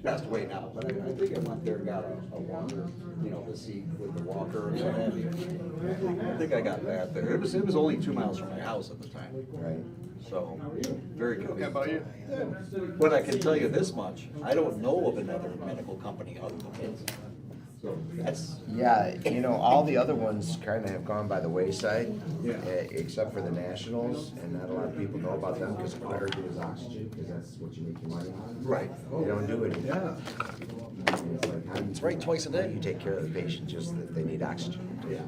passed away now, but I think I went there and got a walker, you know, the seat with the walker and what have you. I think I got that there. It was only 2 miles from my house at the time. Right. So, very convenient. How about you? But I can tell you this much, I don't know of another medical company other than his. So that's, Yeah, you know, all the other ones kind of have gone by the wayside. Yeah. Except for the Nationals, and not a lot of people know about them because Clarity is oxygen, because that's what you make your money on. right. They don't do it. Yeah. It's right twice a day. You take care of the patient, just that they need oxygen. Yeah.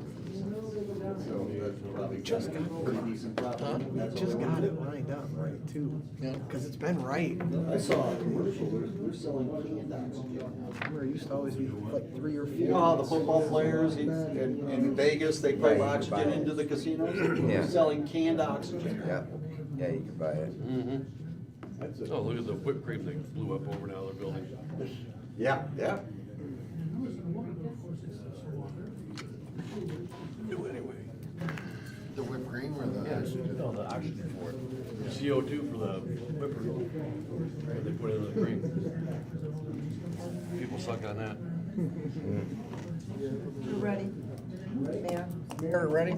So that's probably just got pretty decent profit. That's Just all. got it lined up right too. Yeah. Cause it's been right. I saw a commercial, they're selling canned oxygen. Where it used to always be like 3 or 4. You know how the football players in Vegas, they Right, put you can oxygen buy it. into the casinos? Yeah. They're selling canned oxygen. Yeah, yeah, you can buy it. Oh, look at the whipped cream thing blew up over now, the building. Yeah, yeah. Do anyway. The whipped cream or the oxygen? No, the oxygen for it. The CO2 for the whipper, that they put in the cream. People suck on that. We're ready. Mayor? Mayor, ready?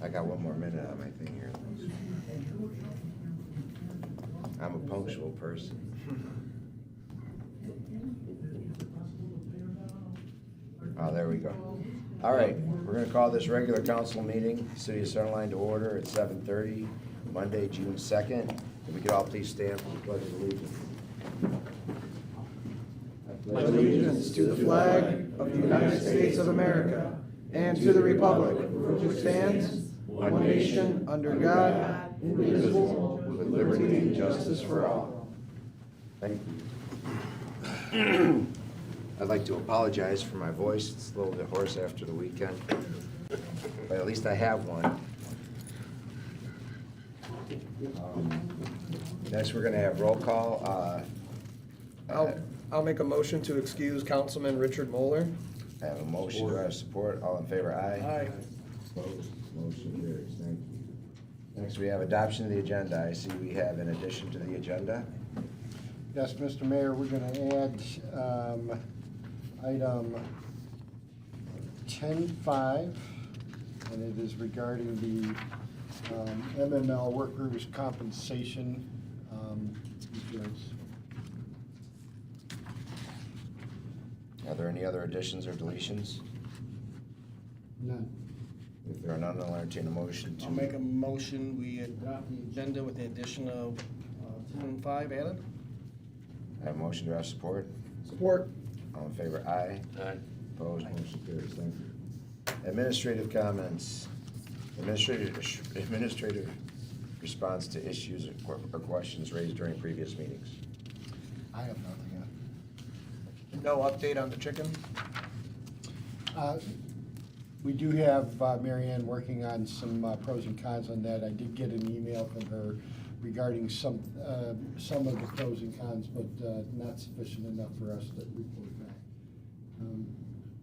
I got one more minute on my thing here. I'm a punctual person. Oh, there we go. All right, we're gonna call this regular council meeting, City of Centerline to order at 7:30, Monday, June 2nd. If we could all please stand for the pledge of allegiance. Allegiance to the flag of the United States of America and to the republic for which stands one nation under God, indivisible, with liberty and justice for all. Thank you. I'd like to apologize for my voice. It's a little bit hoarse after the weekend, but at least I have one. Next, we're gonna have roll call. I'll make a motion to excuse Councilman Richard Moeller. I have a motion, do I have support? All in favor, aye? Aye. Opposed, motion carries, thank you. Next, we have adoption of the agenda. I see we have an addition to the agenda. Yes, Mr. Mayor, we're gonna add, item 10.5, and it is regarding the, MML workers' compensation, insurance. Are there any other additions or deletions? None. If there are none, I'll entertain a motion to. I'll make a motion, we adopt the agenda with the addition of 10.5 added. I have a motion, do I have support? Support. All in favor, aye. Aye. Opposed, motion carries, thank you. Administrative comments. Administrative response to issues or questions raised during previous meetings. I have nothing yet. No update on the chicken? We do have Mary Ann working on some pros and cons on that. I did get an email from her regarding some of the pros and cons, but not sufficient enough for us to report back.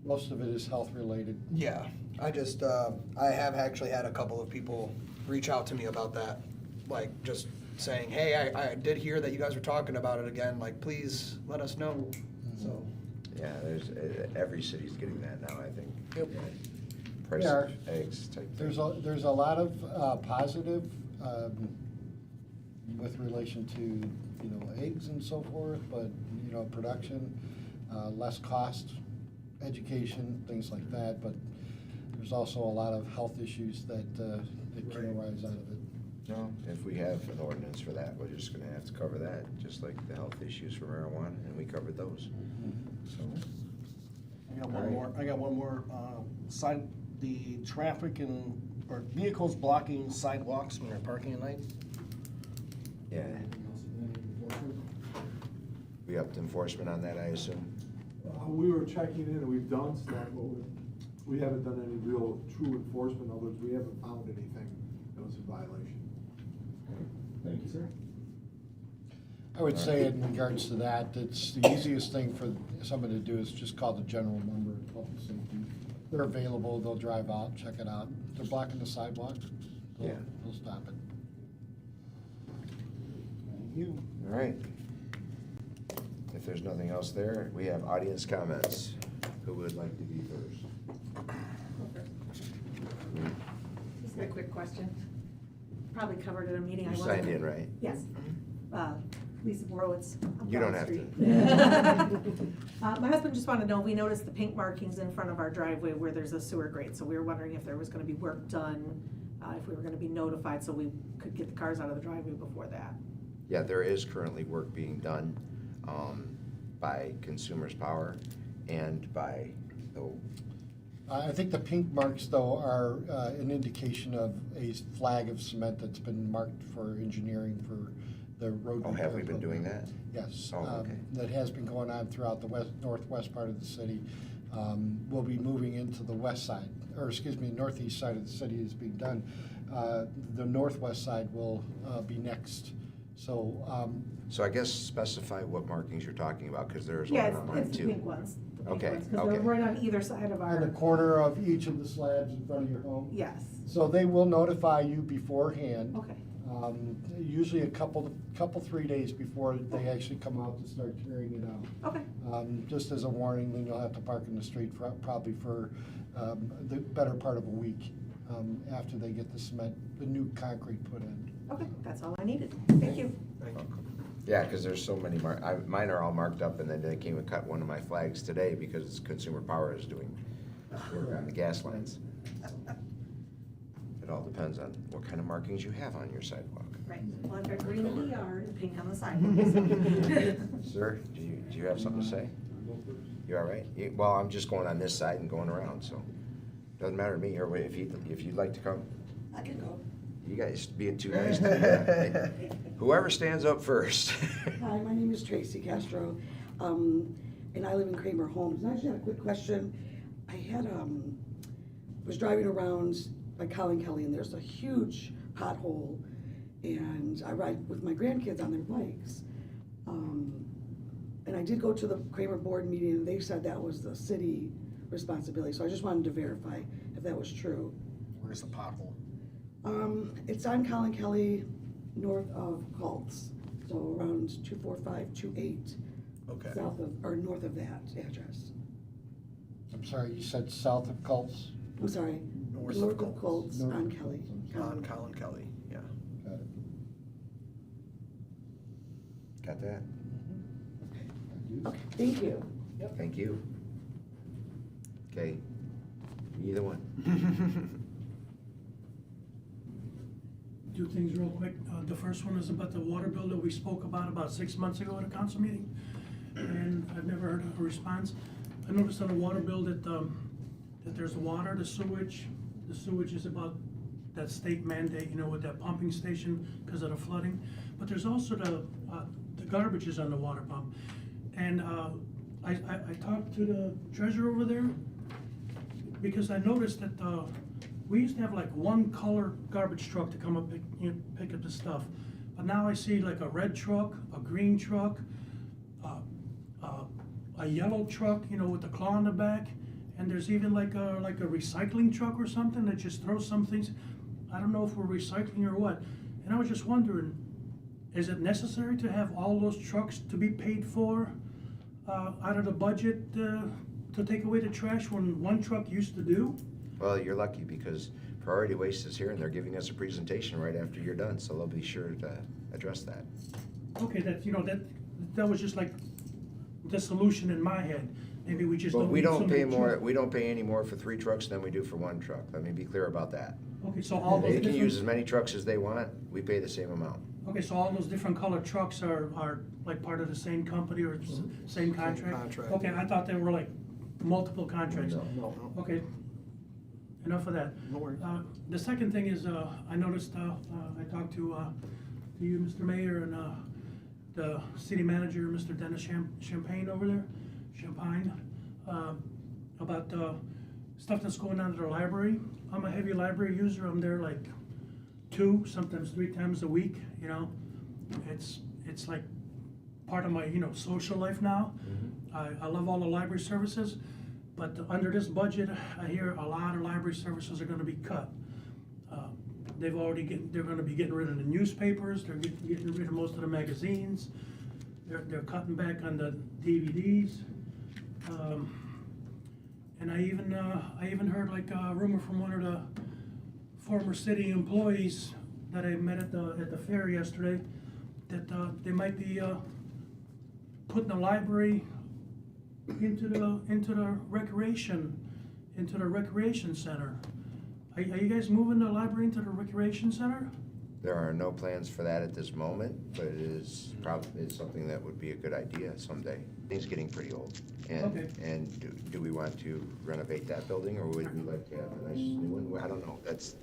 Most of it is health related. Yeah, I just, I have actually had a couple of people reach out to me about that, like, just saying, hey, I did hear that you guys were talking about it again, like, please let us know, so. Yeah, there's, every city's getting that now, I think. Yep. Price Yeah. of eggs type thing. There's a lot of positive with relation to, you know, eggs and so forth, but, you know, production, less cost, education, things like that, but there's also a lot of health issues that can arise out of it. No, if we have an ordinance for that, we're just gonna have to cover that, just like the health issues for marijuana, and we covered those. So, I got one more, side, the traffic or vehicles blocking sidewalks when they're parking at night. yeah. We upped enforcement on that, I assume? We were checking in and we've done stuff, but we haven't done any real true enforcement, in other words, we haven't found anything that was in violation. Thank you, sir. I would say in regards to that, it's the easiest thing for someone to do is just call the general number of public safety. They're available, they'll drive out, check it out. If they're blocking the sidewalk, Yeah. they'll stop it. All right. If there's nothing else there, we have audience comments. Who would like to be first? Just a quick question. Probably covered at a meeting. I You wasn't- signed in, right? Yes. Lisa Borowitz. on You don't Broad have Street. My husband just wanted to know, we noticed the pink markings in front of our driveway where there's a sewer grate, so we were wondering if there was gonna be work done, if we were gonna be notified so we could get the cars out of the driveway before that. Yeah, there is currently work being done by Consumers Power and by the, I think the pink marks, though, are an indication of a flag of cement that's been marked for engineering for the road. oh, have we repair been doing program. that? Yes. Oh, okay. That has been going on throughout the northwest part of the city. We'll be moving into the west side, or excuse me, northeast side of the city is being done. The northwest side will be next. So, So I guess specify what markings you're talking about, because there's one Yeah, on mine it's the too. pink ones. the pink Okay, ones, 'cause okay. they're right on either side of on the our, corner of each of the slabs in front of your home. yes. So they will notify you beforehand. Okay. Usually a couple, 3 days before they actually come out to start carrying it out. Okay. Just as a warning, then you'll have to park in the street for, probably for the better part of a week after they get the cement, the new concrete put in. Okay, that's all I needed. Thank you. Yeah, because there's so many mine are all marked up, and then they came and cut one of my flags today because Consumer Power is doing work on the gas lines. It all depends on what kind of markings you have on your sidewalk. Right, well, I've got green in the yard and pink on the sidewalk. Sir, do you have something to say? You all right? Well, I'm just going on this side and going around, so doesn't matter to me. Or if you'd like to come, I can go. you guys being too nice to me. Whoever stands up first. Hi, my name is Tracy Castro, and I live in Kramer Homes. And I just had a quick question. I had, was driving around by Colin Kelly, and there's a huge pothole, and I ride with my grandkids on their bikes. And I did go to the Kramer board meeting, and they said that was the city responsibility, so I just wanted to verify if that was true. Where's the pothole? It's on Colin Kelly, north of Colts, so around 24528. Okay. South of, or north of that address. I'm sorry, you said south of Cults? I'm sorry, North north of of Colts North on of Kelly. Colts. On Colin Kelly, yeah. Got it. Got that? Okay, thank you. Thank you. Okay, either one. Two things real quick. The first one is about the water bill that we spoke about 6 months ago at a council meeting, and I've never heard a response. I noticed on the water bill that, that there's the water, the sewage. The sewage is about that state mandate, you know, with that pumping station because of the flooding. But there's also the garbage is on the water pump. And I talked to the treasurer over there because I noticed that we used to have like one color garbage truck to come up pick up the stuff. But now I see like a red truck, a green truck, a yellow truck, you know, with the claw in the back. And there's even like a recycling truck or something that just throws some things. I don't know if we're recycling or what. And I was just wondering, is it necessary to have all those trucks to be paid for out of the budget to take away the trash when one truck used to do? Well, you're lucky because Priority Waste is here and they're giving us a presentation right after you're done, so they'll be sure to address that. Okay, that, you know, that was just like the solution in my head. Maybe we just But don't we need so don't many pay more, trucks. we don't pay any more for 3 trucks than we do for 1 truck. Let me be clear about that. Okay, so all those They can use as different, many trucks as they want, we pay the same amount. okay, so all those different colored trucks are like part of the same company or same contract? contract. Okay, I thought they were like multiple contracts. No. Okay, enough of that. No worries. The second thing is, I noticed, I talked to you, Mr. Mayor, and the city manager, Mr. Dennis Champagne over there, about stuff that's going on at the library. I'm a heavy library user. I'm there like 2, sometimes 3 times a week, you know. It's like part of my, you know, social life now. I love all the library services, but under this budget, I hear a lot of library services are gonna be cut. they're gonna be getting rid of the newspapers, they're getting rid of most of the magazines, they're cutting back on the DVDs. And I even heard like a rumor from one of the former city employees that I met at the fair yesterday, that they might be putting the library into the recreation center. Are you guys moving the library into the recreation center? There are no plans for that at this moment, but it is probably something that would be a good idea someday. It's getting pretty old. Okay. And do we want to renovate that building, or would we like to have a nice new one? I don't know. That's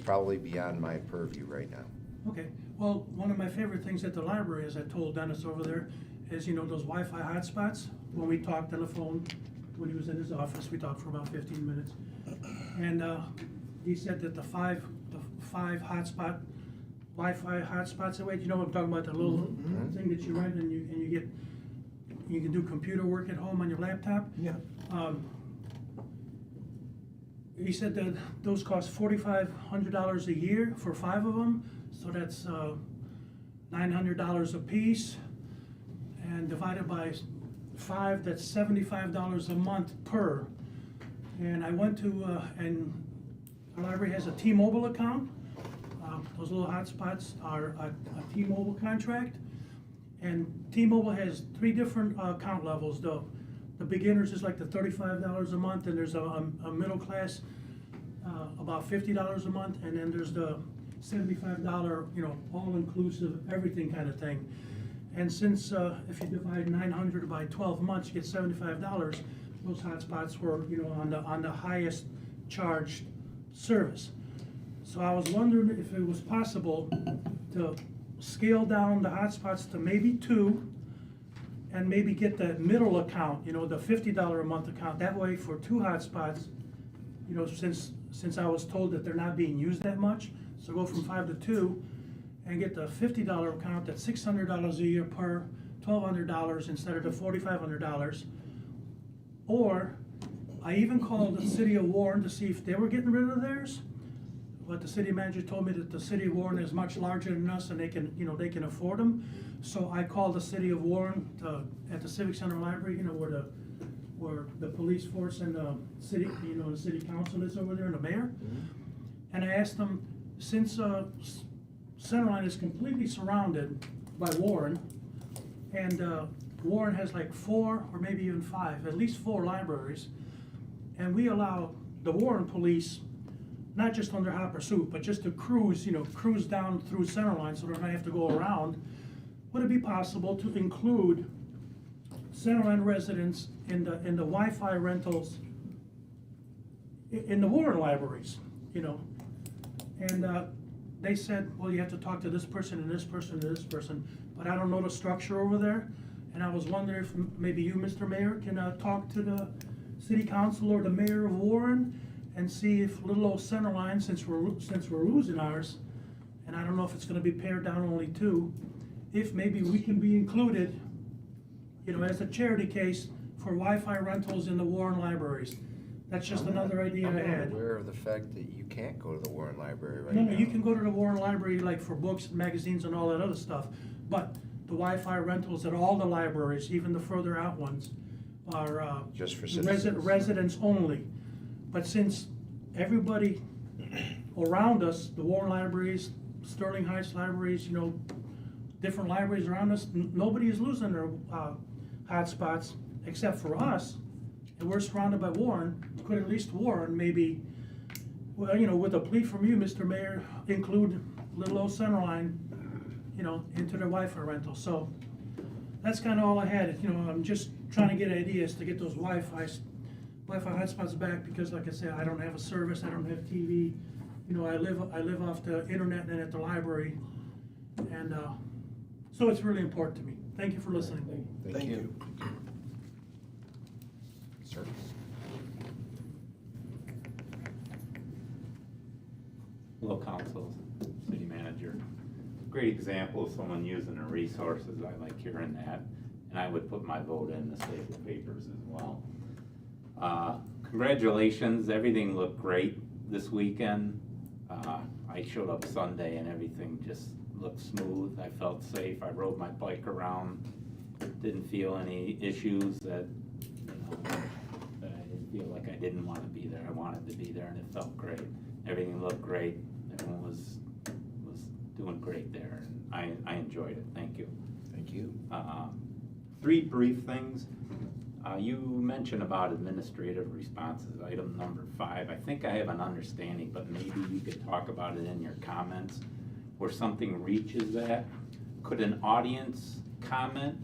probably beyond my purview right now. Okay, well, one of my favorite things at the library, as I told Dennis over there, is, you know, those Wi-Fi hotspots. When we talked on the phone, when he was in his office, we talked for about 15 minutes. And he said that the five hotspot, Wi-Fi hotspots, away, you know what I'm talking about, the little thing that you rent and you can do computer work at home on your laptop? Yeah. He said that those cost $4,500 a year for 5 of them, so that's $900 a piece, and divided by 5, that's $75 a month per. And I went to, and our library has a T-Mobile account. Those little hotspots are a T-Mobile contract, and T-Mobile has 3 different account levels. The beginners is like the $35 a month, and there's a middle class, about $50 a month, and then there's the $75, you know, all-inclusive, everything kind of thing. And since, if you divide 900 by 12 months, you get $75, those hotspots were, you know, on the highest charged service. So I was wondering if it was possible to scale down the hotspots to maybe 2, and maybe get the middle account, you know, the $50 a month account. That way, for 2 hotspots, you know, since I was told that they're not being used that much, so go from 5 to 2, and get the $50 account that's $600 a year per, $1,200 instead of the $4,500. Or I even called the city of Warren to see if they were getting rid of theirs. But the city manager told me that the city of Warren is much larger than us, and they can, you know, they can afford them. So I called the city of Warren at the Civic Center Library, you know, where the police force and the city, you know, the city council is over there, and the mayor. And I asked them, since Centerline is completely surrounded by Warren, and Warren has like 4 or maybe even 5, at least 4 libraries, and we allow the Warren police, not just under hot pursuit, but just to cruise, you know, cruise down through Centerline so they don't have to go around. Would it be possible to include Centerline residents in the Wi-Fi rentals in the Warren libraries, you know? And they said, well, you have to talk to this person and this person and this person, but I don't know the structure over there. And I was wondering if maybe you, Mr. Mayor, can talk to the city council or the mayor of Warren and see if little old Centerline, since we're losing ours, and I don't know if it's gonna be pared down only 2, if maybe we can be included, you know, as a charity case for Wi-Fi rentals in the Warren libraries. That's just another idea I I'm not had. aware of the fact that you can't go to the Warren Library right No, now. no, you can go to the Warren Library like for books, magazines, and all that other stuff, but the Wi-Fi rentals at all the libraries, even the further out ones, are Just for citizens. residents only. But since everybody around us, the Warren libraries, Sterling Heights libraries, you know, different libraries around us, nobody is losing their hotspots except for us, and we're surrounded by Warren. Could at least Warren maybe, well, you know, with a plea from you, Mr. Mayor, include little old Centerline, you know, into their Wi-Fi rental. So that's kind of all I had. You know, I'm just trying to get ideas to get those Wi-Fi hotspots back, because like I said, I don't have a service, I don't have TV. You know, I live off the internet and at the library, and so it's really important to me. Thank you for listening. Thank you. Sir? Hello, council, city manager. Great example of someone using their resources. I like hearing that, and I would put my vote in the staple papers as well. Congratulations, everything looked great this weekend. I I showed up Sunday and everything just looked smooth. I felt safe. I rode my bike around. Didn't feel any issues that, that I didn't feel like I didn't want to be there. I wanted to be there, and it felt great. Everything looked great. Everyone was doing great there, and I enjoyed it. Thank you. Thank you. Three brief things. You mentioned about administrative responses, item number 5. I think I have an understanding, but maybe you could talk about it in your comments, where something reaches that. Could an audience comment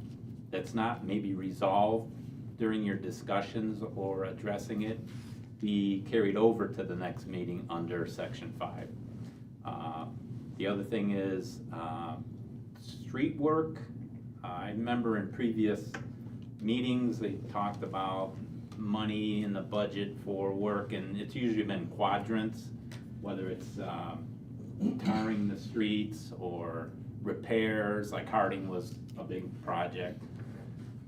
that's not maybe resolved during your discussions or addressing it be carried over to the next meeting under section 5? The other thing is street work. I remember in previous meetings, they talked about money in the budget for work, and it's usually been quadrants, whether it's tarring the streets or repairs, like Harding was a big project.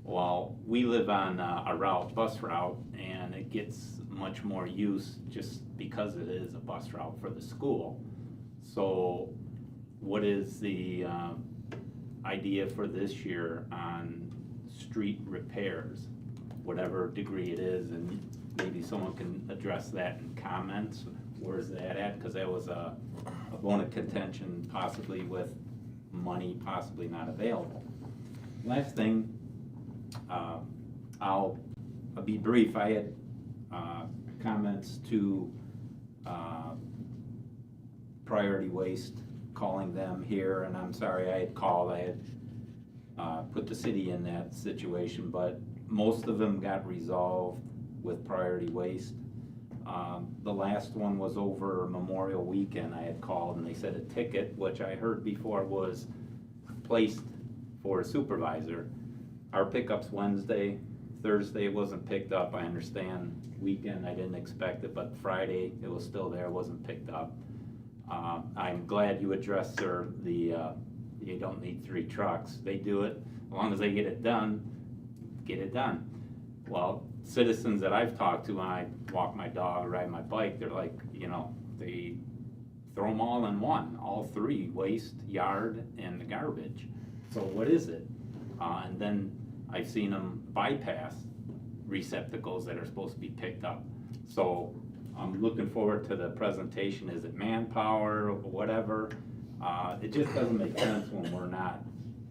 Well, we live on a bus route, and it gets much more use just because it is a bus route for the school. So what is the idea for this year on street repairs, whatever degree it is, and maybe someone can address that in comments? Where's that at? Because that was a bone of contention, possibly with money possibly not available. Last thing, I'll be brief. I had comments to Priority Waste, calling them here, and I'm sorry I had called. I had put the city in that situation, but most of them got resolved with Priority Waste. The last one was over Memorial Weekend. I had called and they said a ticket, which I heard before was placed for a supervisor. Our pickup's Wednesday. Thursday it wasn't picked up. I understand weekend I didn't expect it, but Friday it was still there, wasn't picked up. I'm glad you addressed, sir, you don't need 3 trucks. They do it. As long as they get it done, get it done. Well, citizens that I've talked to when I walk my dog, ride my bike, they're like, they throw them all in one, all 3, waste, yard, and the garbage. So what is it? And then I've seen them bypass receptacles that are supposed to be picked up. So I'm looking forward to the presentation. Is it manpower or whatever? It just doesn't make sense when we're not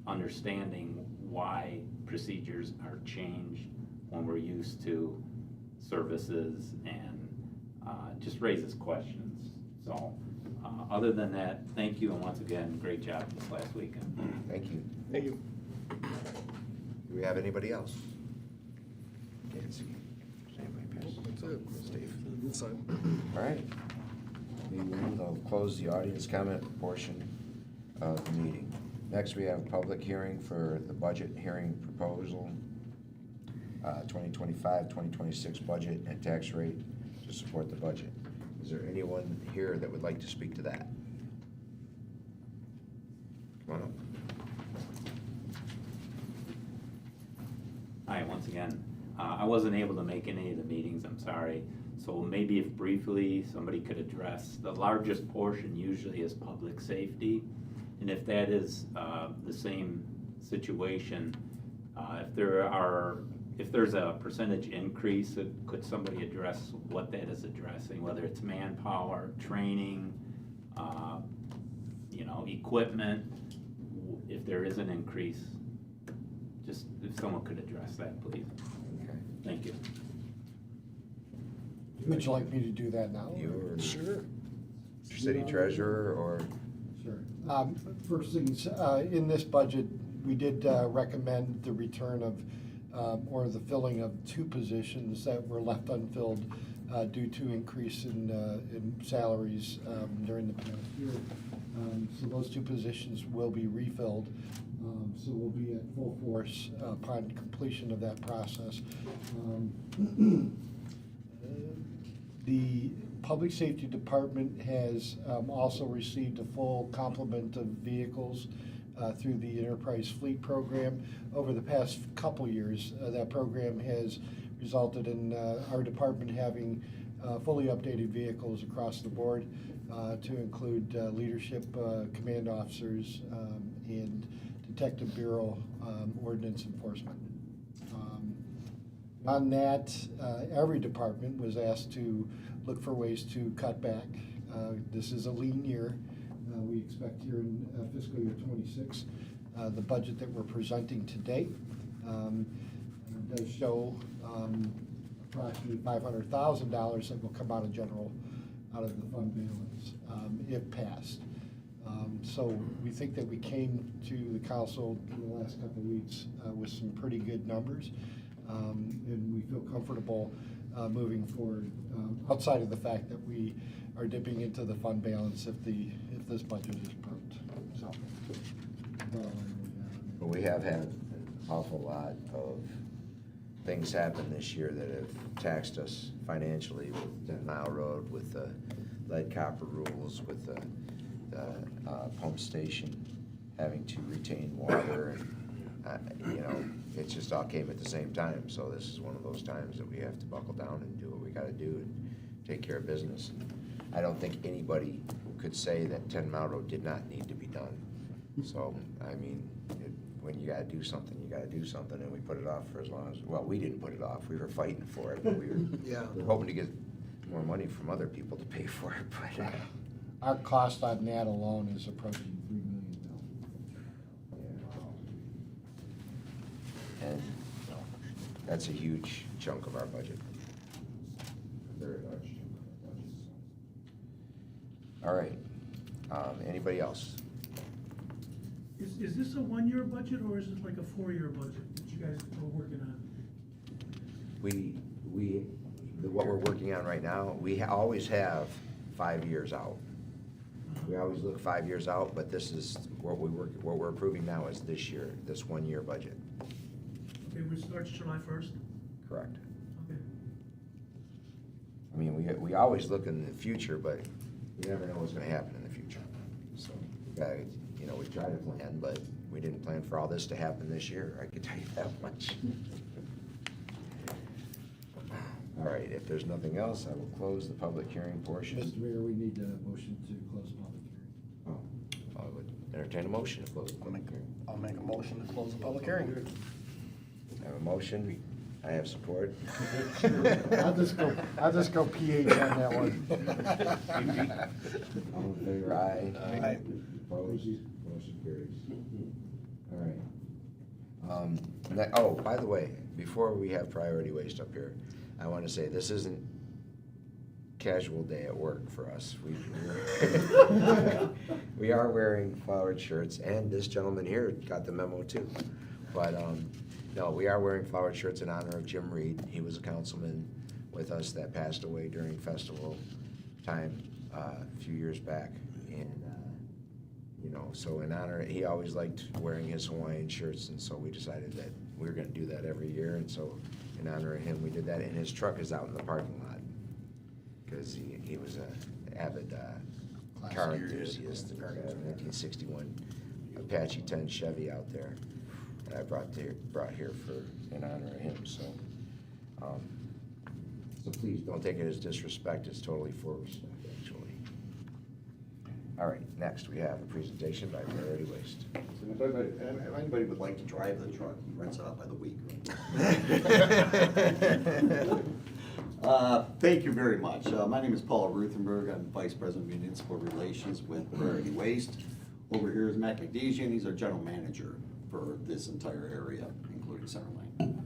understanding why procedures are changed when we're used to services, and just raises questions. So other than that, thank you, and once again, great job this last weekend. Thank you. Thank you. Do we have anybody else? Can't see. Does anybody pass? That's it. Steve. Inside. All right. I'll close the audience comment portion of the meeting. Next, we have public hearing for the budget hearing proposal, 2025-2026 budget and tax rate to support the budget. Is there anyone here that would like to speak to that? Come on up. Hi, once again. I wasn't able to make any of the meetings, I'm sorry. So maybe if briefly somebody could address, the largest portion usually is public safety. And if that is the same situation, if there's a percentage increase, could somebody address what that is addressing, whether it's manpower, training, equipment, if there is an increase? Just if someone could address that, please. Okay. Thank you. Would you like me to do that now? You or Sure. city treasurer or? Sure. First things, in this budget, we did recommend the return of, or the filling of 2 positions that were left unfilled due to increase in salaries during the past year. So those 2 positions will be refilled. So we'll be at full force upon completion of that process. The Public Safety Department has also received a full complement of vehicles through the Enterprise Fleet Program. Over the past couple years, that program has resulted in our department having fully updated vehicles across the board, to include leadership command officers and Detective Bureau ordinance enforcement. On that, every department was asked to look for ways to cut back. This is a lean year. We expect here in fiscal year '26, the budget that we're presenting today does show approximately $500,000 that will come out of the fund balance, if passed. So we think that we came to the council in the last couple of weeks with some pretty good numbers, and we feel comfortable moving forward, outside of the fact that we are dipping into the fund balance if this budget is approved. So, But we have had an awful lot of things happen this year that have taxed us financially with 10 Mile Road, with the lead copper rules, with the pump station having to retain water, and it just all came at the same time. So this is one of those times that we have to buckle down and do what we gotta do and take care of business. I don't think anybody could say that 10 Mile Road did not need to be done. So, I mean, when you gotta do something, you gotta do something, and we put it off for as long as, well, we didn't put it off, we were fighting for it, but we were hoping to get more money from other people to pay for it, but. our cost on that alone is approaching $3 million. And that's a huge chunk of our budget. A very large chunk of our budget. All right, anybody else? Is this a one-year budget, or is it like a four-year budget that you guys are working on? What we're working on right now, we always have 5 years out. We always look 5 years out, but this is what we're approving now is this year, this 1 year budget. Okay, which starts July 1st? Correct. Okay. I mean, we always look in the future, but you never know what's gonna happen in the future. So, we try to plan, but we didn't plan for all this to happen this year, I can tell you that much. All right, if there's nothing else, I will close the public hearing portion. Mr. Mayor, we need a motion to close the public hearing. I would entertain a motion to close the public hearing. I'll make a motion to close the public hearing. I have a motion, I have support. I'll just go PH on that one. All in favor, aye. Aye. Opposed, motion carries. All right. Oh, by the way, before we have priority waste up here, I want to say this isn't casual day at work for us. We are wearing flowered shirts, and this gentleman here got the memo too. But no, we are wearing flowered shirts in honor of Jim Reed. He was a councilman with us that passed away during festival time a few years back, and so in honor, he always liked wearing his Hawaiian shirts, and so we decided that we were going to do that every year, and so in honor of him, we did that. And his truck is out in the parking lot because he was an avid car enthusiast. A 1961 Apache 10 Chevy out there that I brought here in honor of him. So please don't take it as disrespect. It's totally for respect, actually. All right, next we have a presentation by Priority Waste. If anybody would like to drive the truck, he rents it out by the week. Thank you very much. My name is Paul Ruthenberg. I'm Vice President of Municipal Relations with Priority Waste. Over here is Matt McDesian. He's our General Manager for this entire area, including Centerline.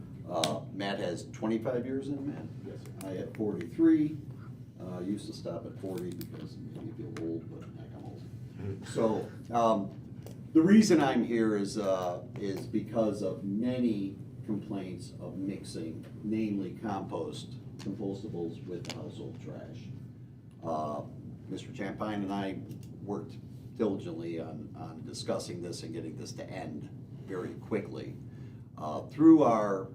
Matt has 25 years in it, Matt? Yes, sir. I had 43. Used to stop at 40 because you feel old, but heck, I'm old. So, the reason I'm here is because of many complaints of mixing, namely compost, compostables with household trash. Mr. Champagne and I worked diligently on discussing this and getting this to end very quickly. Through our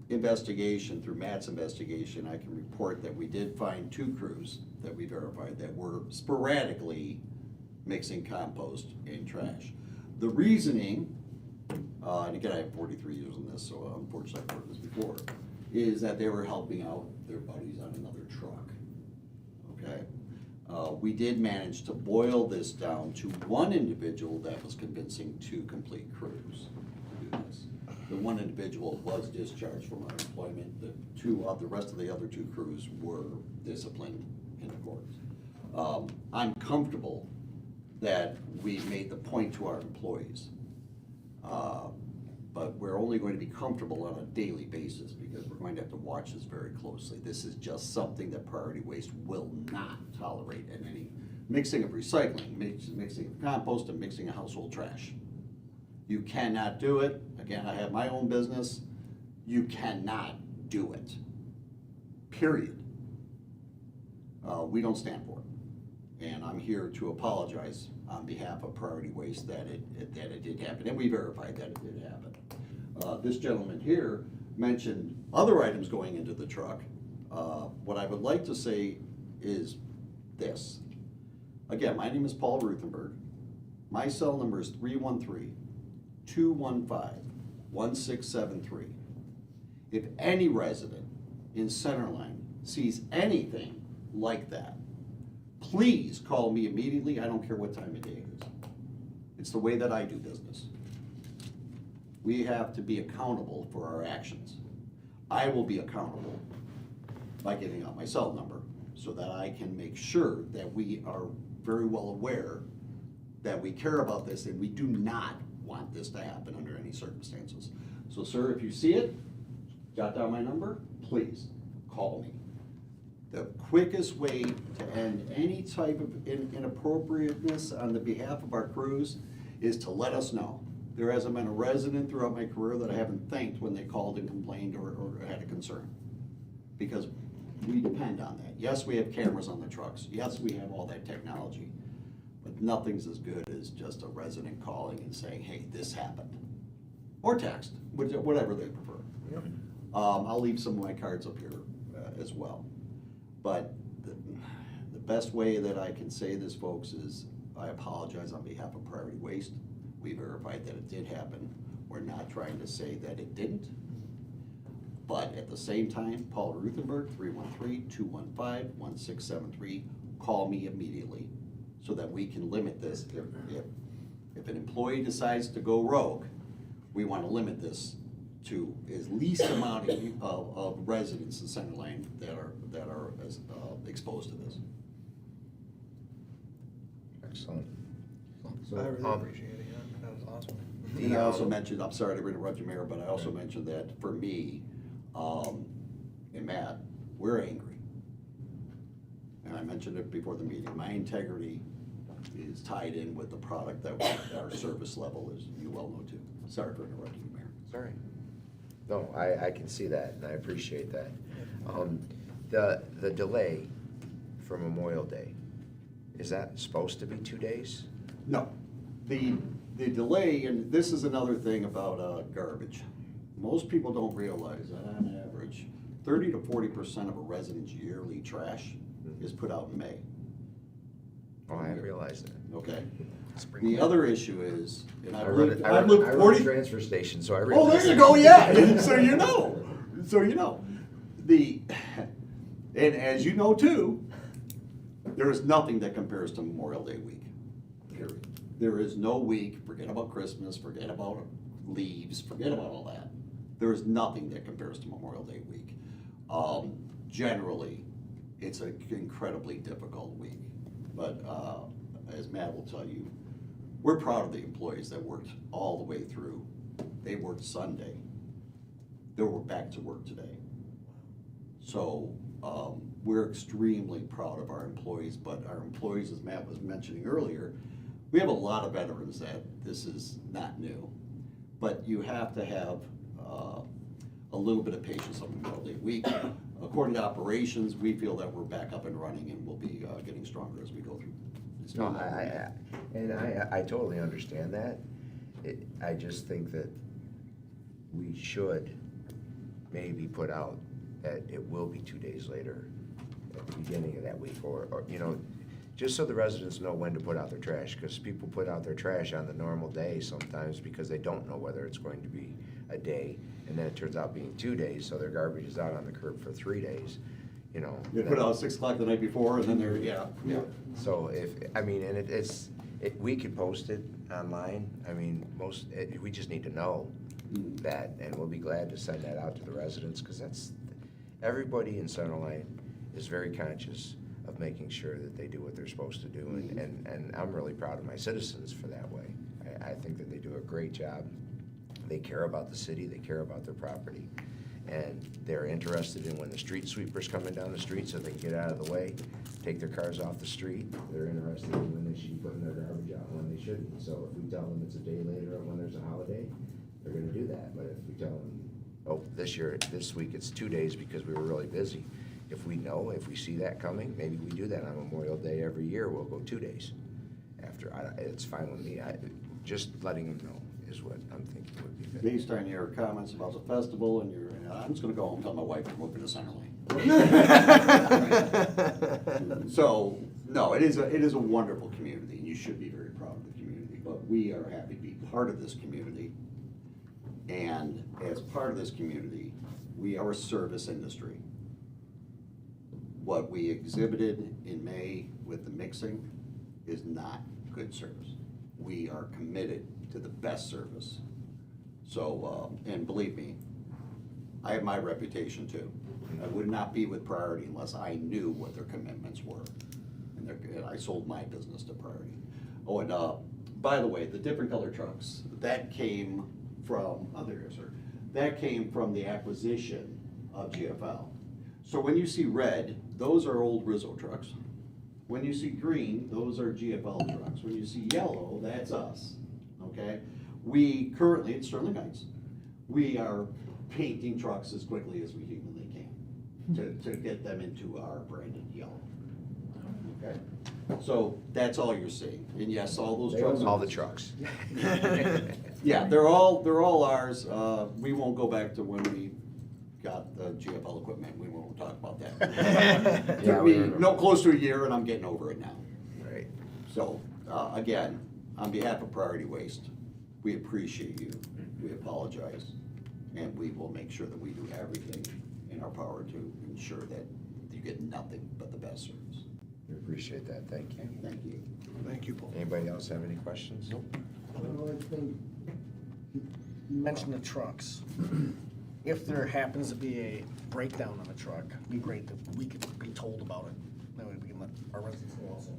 investigation, through Matt's investigation, I can report that we did find 2 crews that we verified that were sporadically mixing compost and trash. The reasoning, and again, I have 43 years in this, so unfortunately I've heard this before, is that they were helping out their buddies on another truck. We did manage to boil this down to one individual that was convincing two complete crews to do this. The one individual was discharged from our employment. The rest of the other two crews were disciplined in accordance. I'm comfortable that we made the point to our employees. But we're only going to be comfortable on a daily basis because we're going to have to watch this very closely. This is just something that Priority Waste will not tolerate in any mixing of recycling, mixing of compost, and mixing of household trash. You cannot do it. Again, I have my own business. You cannot do it. Period. We don't stand for it. And I'm here to apologize on behalf of Priority Waste that it did happen, and we verified that it did happen. This gentleman here mentioned other items going into the truck. What I would like to say is this. Again, my name is Paul Ruthenberg. My cell number is 313-215-1673. If any resident in Centerline sees anything like that, please call me immediately. I don't care what time of day it is. It's the way that I do business. We have to be accountable for our actions. I will be accountable by giving out my cell number so that I can make sure that we are very well aware that we care about this and we do not want this to happen under any circumstances. So sir, if you see it, jot down my number, please call me. The quickest way to end any type of inappropriateness on the behalf of our crews is to let us know. There hasn't been a resident throughout my career that I haven't thanked when they called and complained or had a concern. Because we depend on that. Yes, we have cameras on the trucks. Yes, we have all that technology. But nothing's as good as just a resident calling and saying, hey, this happened. Or text, whatever they prefer. Yep. I'll leave some of my cards up here as well. But the best way that I can say this, folks, is I apologize on behalf of Priority Waste. We verified that it did happen. We're not trying to say that it didn't. But at the same time, Paul Ruthenberg, 313-215-1673. Call me immediately so that we can limit this. If an employee decides to go rogue, we want to limit this to as least amount of residents in Centerline that are exposed to this. Excellent. I really appreciate it, yeah, that was awesome. And I also mentioned, I'm sorry to interrupt you, Mayor, but I also mentioned that for me, and Matt, we're angry. And I mentioned it before the meeting, my integrity is tied in with the product that our service level is, you well know too. Sorry for interrupting you, Mayor. Sorry. No, I can see that, and I appreciate that. The delay for Memorial Day, is that supposed to be 2 days? No, the delay, and this is another thing about garbage. Most people don't realize that on average, 30 to 40% of a resident's yearly trash is put out in May. Oh, I realize that. Okay? The other issue is, and I I've run lived a 40. transfer station, so I Oh, realize. there you go, yeah, so you know. And as you know too, there is nothing that compares to Memorial Day week, period. There is no week, forget about Christmas, forget about leaves, forget about all that. There is nothing that compares to Memorial Day week. Generally, it's an incredibly difficult week. But as Matt will tell you, we're proud of the employees that worked all the way through. They worked Sunday. They were back to work today. So we're extremely proud of our employees, but our employees, as Matt was mentioning earlier, we have a lot of veterans that this is not new. But you have to have a little bit of patience on Memorial Day week. According to operations, we feel that we're back up and running and we'll be getting stronger as we go through. No, I totally understand that. I just think that we should maybe put out that it will be 2 days later at the beginning of that week, or just so the residents know when to put out their trash, because people put out their trash on the normal day sometimes because they don't know whether it's going to be a day, and then it turns out being 2 days, so their garbage is out on the curb for 3 days. you know. They put it out at 6 o'clock the night before, and then they're, yeah. So if, I mean, and we could post it online, I mean, we just need to know that, and we'll be glad to send that out to the residents, because everybody in Centerline is very conscious of making sure that they do what they're supposed to do, and I'm really proud of my citizens for that way. I think that they do a great job. They care about the city, they care about their property, and they're interested in when the street sweeper's coming down the street so they can get out of the way, take their cars off the street. They're interested in when they should be putting their garbage out and when they shouldn't. So if we tell them it's a day later or when there's a holiday, they're gonna do that. But if we tell them, oh, this week it's 2 days because we were really busy. If we see that coming, maybe we do that on Memorial Day every year. We'll go 2 days after. It's fine with me. Just letting them know is what I'm thinking would be good. Based on your comments about the festival and I'm just gonna go home and tell my wife we're moving to Centerlane. So, no, it is a wonderful community, and you should be very proud of the community, but we are happy to be part of this community. And as part of this community, we are a service industry. What we exhibited in May with the mixing is not good service. We are committed to the best service. So, and believe me, I have my reputation too. I would not be with Priority unless I knew what their commitments were. And I sold my business to Priority. Oh, and by the way, the different color trucks, that came from, that came from the acquisition of GFL. So when you see red, those are old Rizzo trucks. When you see green, those are GFL trucks. When you see yellow, that's us, okay? We currently, at Sterling Heights, we are painting trucks as quickly as we humanly can to get them into our branded yellow, okay? So that's all you're seeing. And yes, all those trucks. All the trucks. Yeah, they're all ours. We won't go back to when we got the GFL equipment. We won't talk about that. Yeah, Took me close to a year, and I'm getting over it now. Right. So, again, on behalf of Priority Waste, we appreciate you. We apologize, and we will make sure that we do everything in our power to ensure that you get nothing but the best service. We appreciate that, thank you. Thank you. Thank you, Paul. Anybody else have any questions? Nope. You mentioned the trucks. If there happens to be a breakdown on a truck, it'd be great if we could be told about it. That way we can let our residents know also.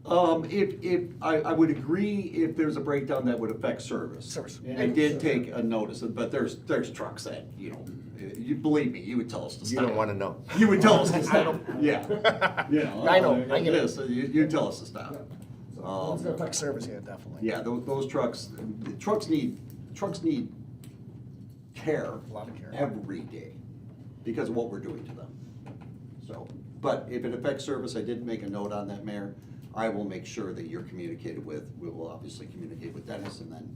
I would agree if there's a breakdown that would affect service. Service. I did take a notice, but there's trucks that, you believe me, you would tell us to You stop. don't wanna know. You would tell us to stop, yeah. I know, I get it. Yes, you'd tell us to stop. It's gonna affect service, yeah, definitely. Yeah, those trucks need care. A lot of care. Every day, because of what we're doing to them. So, but if it affects service, I did make a note on that, Mayor. I will make sure that you're communicated with. We will obviously communicate with Dennis, and then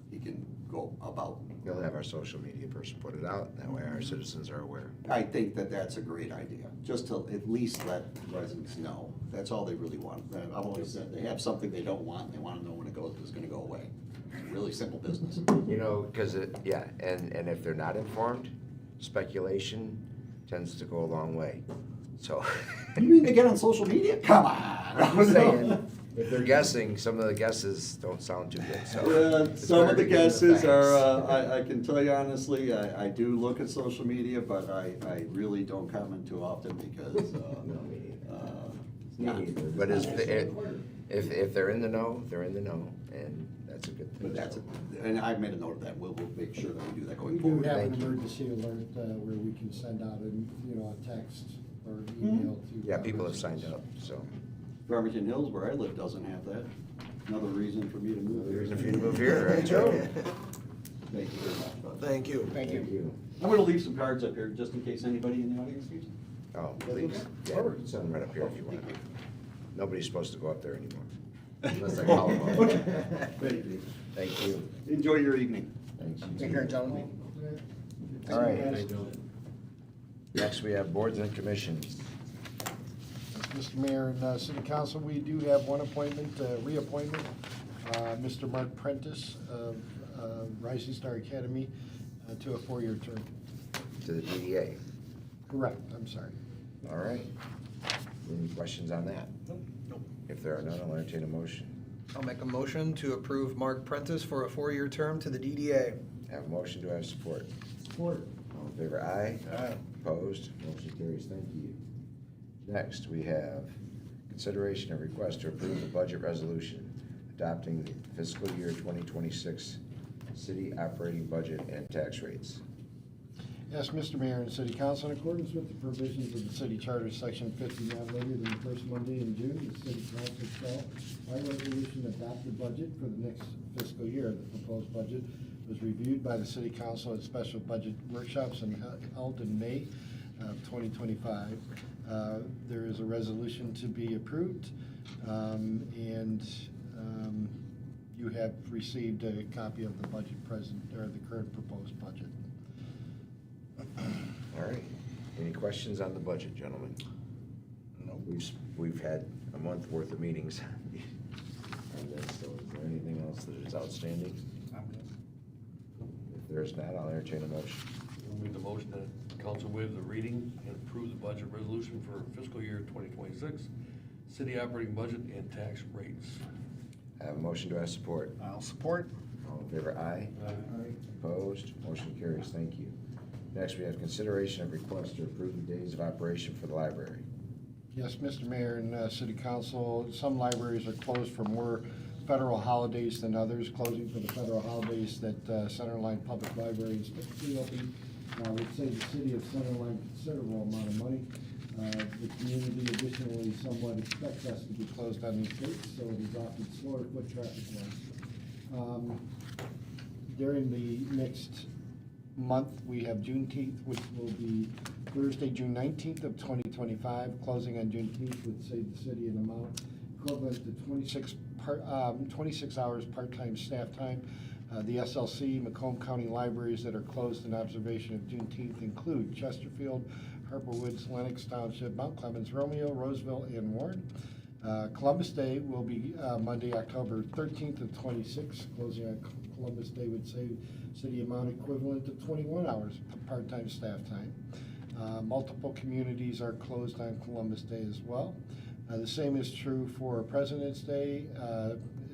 he can go about. We'll have our social media person put it out, that way our citizens are aware. I think that that's a great idea, just to at least let residents know. That's all they really want. I've always said, they have something they don't want, and they want to know when it's gonna go away. Really simple business. Because and if they're not informed, speculation tends to go a long way, so. You mean they get on social media? Come on. I'm saying, if they're guessing, some of the guesses don't sound too good, so. it's Some better of the to give them guesses facts. are, I can tell you honestly, I do look at social media, but I really don't comment too often because, No, me not- neither. But if they're in the know, they're in the know, and that's a good thing. But that's, and I've made a note of that. We'll make sure that we do that We going do forward. have an Thank you. emergency alert where we can send out a text or an email to. Yeah, people have signed up, so. Farmington Hills, where I live, doesn't have that. Another reason for me to move There's here. a few to move here, right, Joe? Thank you very much, bud. Thank you. Thank you. I'm gonna leave some cards up here, just in case anybody in the audience needs them. Oh, please. Yeah, we can send them right up here if you want. Nobody's supposed to go up there anymore. Unless I call them up. Thank you. Thank you. Enjoy your evening. Thanks. you Take too. care, gentlemen. All right. Next, we have boards and commissions. Mr. Mayor and City Council, we do have one appointment, reappointment. Mr. Mark Prentice of Rising Star Academy to a 4-year term. To the DDA. Correct, I'm sorry. All right. Any questions on that? Nope. If there are none, I'll entertain a motion. I'll make a motion to approve Mark Prentice for a 4-year term to the DDA. Have a motion, do I have support? Support. All in favor, aye? Aye. Opposed? Motion carries, thank you. Next, we have consideration of request to approve the budget resolution adopting the fiscal year 2026 city operating budget and tax rates. Yes, Mr. Mayor and City Council, in accordance with the provisions of the City Charter, Section 50, not later than the first Monday in June, the City Council shall, by resolution, adopt the budget for the next fiscal year. The proposed budget was reviewed by the City Council at special budget workshops and held in May of 2025. There is a resolution to be approved, and you have received a copy of the budget present, or the current proposed budget. All right. Any questions on the budget, gentlemen? Nope. We've had a month worth of meetings on this, so is there anything else that is outstanding? If there's not, I'll entertain a motion. We'll make the motion that council waive the reading and approve the budget resolution for fiscal year 2026, city operating budget and tax rates. I have a motion, do I have support? I'll support. All in favor, aye? Opposed? Motion carries, thank you. Next, we have consideration of request to approve the days of operation for the library. Yes, Mr. Mayor and City Council, some libraries are closed for more federal holidays than others. Closing for the federal holidays that Centerline Public Library is typically open would save the city of Centerline a considerable amount of money. The community additionally somewhat expects us to be closed on these dates, so it is often slower foot traffic-wise. During the next month, we have Juneteenth, which will be Thursday, June 19th of 2025. Closing on Juneteenth would save the city an amount equivalent to 26 hours part-time staff time. The SLC, Macomb County libraries that are closed in observation of Juneteenth include Chesterfield, Harper Woods, Lenox Township, Mount Clemens, Romeo, Roseville, and Warren. Columbus Day will be Monday, October 13th of 26. Closing on Columbus Day would save city amount equivalent to 21 hours part-time staff time. Multiple communities are closed on Columbus Day as well. The same is true for President's Day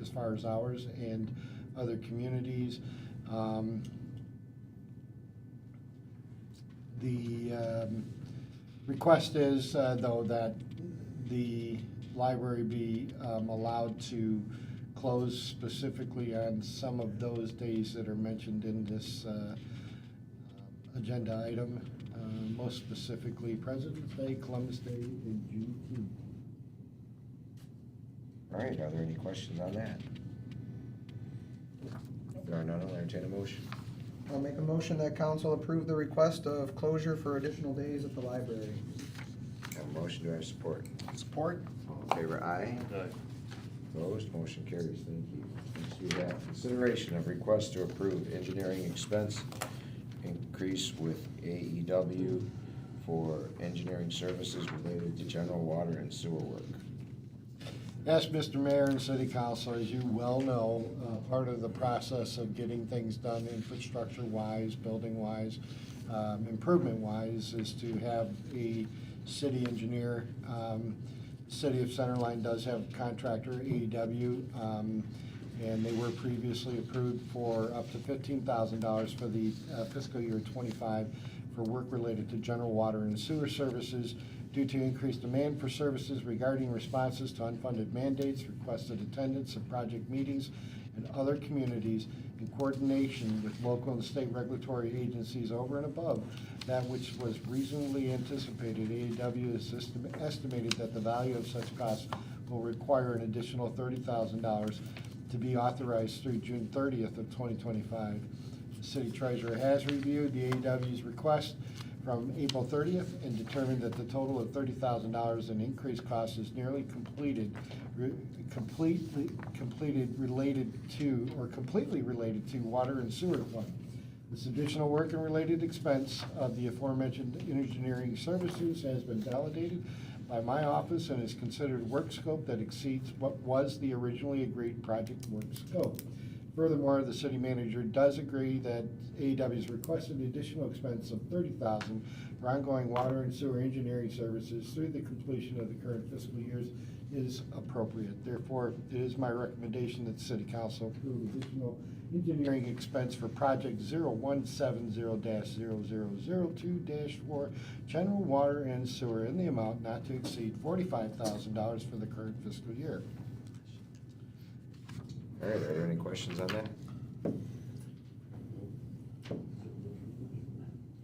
as far as ours and other communities. The request is, though, that the library be allowed to close specifically on some of those days that are mentioned in this agenda item, most specifically President's Day, Columbus Day, and Juneteenth. All right, are there any questions on that? If there are none, I'll entertain a motion. I'll make a motion that council approve the request of closure for additional days at the library. Have a motion, do I have support? Support. All in favor, aye? Opposed? Motion carries, thank you. Next, we have consideration of request to approve engineering expense increase with AEW for engineering services related to general water and sewer work. Yes, Mr. Mayor and City Council, as you well know, part of the process of getting things done infrastructure-wise, building-wise, improvement-wise, is to have a city engineer. City of Centerline does have a contractor, AEW, and they were previously approved for up to $15,000 for the fiscal year 25 for work related to general water and sewer services due to increased demand for services regarding responses to unfunded mandates, requested attendance of project meetings, and other communities in coordination with local and state regulatory agencies over and above that which was reasonably anticipated. AEW has estimated that the value of such costs will require an additional $30,000 to be authorized through June 30th of 2025. The city treasurer has reviewed the AEW's request from April 30th and determined that the total of $30,000 in increased costs is nearly completely related to water and sewer fund. This additional work and related expense of the aforementioned engineering services has been validated by my office and is considered work scope that exceeds what was the originally agreed project work scope. Furthermore, the city manager does agree that AEW's requested additional expense of $30,000 for ongoing water and sewer engineering services through the completion of the current fiscal years is appropriate. Therefore, it is my recommendation that the city council approve additional engineering expense for project 0170-0002-4, general water and sewer in the amount not to exceed $45,000 for the current fiscal year. All right, are there any questions on that?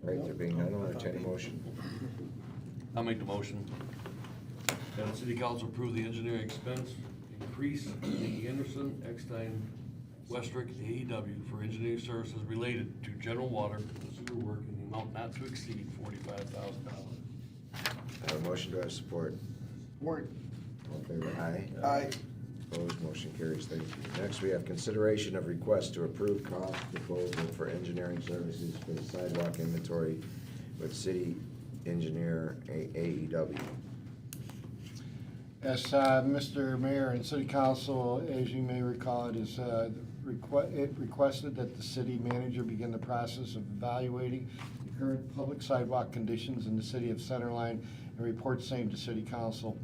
All right, there being none, I'll entertain a motion. I'll make the motion. That the city council approve the engineering expense increase the Anderson, Eckstein, Westrick, AEW for engineering services related to general water and sewer work in the amount not to exceed $45,000. I have a motion, do I have support? Word. All in favor, aye. Aye. Opposed, motion carries, thank you. Next, we have consideration of request to approve cost proposal for engineering services for the sidewalk inventory with city engineer AEW. Yes, Mr. Mayor and City Council, as you may recall, it requested that the city manager begin the process of evaluating the current public sidewalk conditions in the city of Centerline and report same to City Council.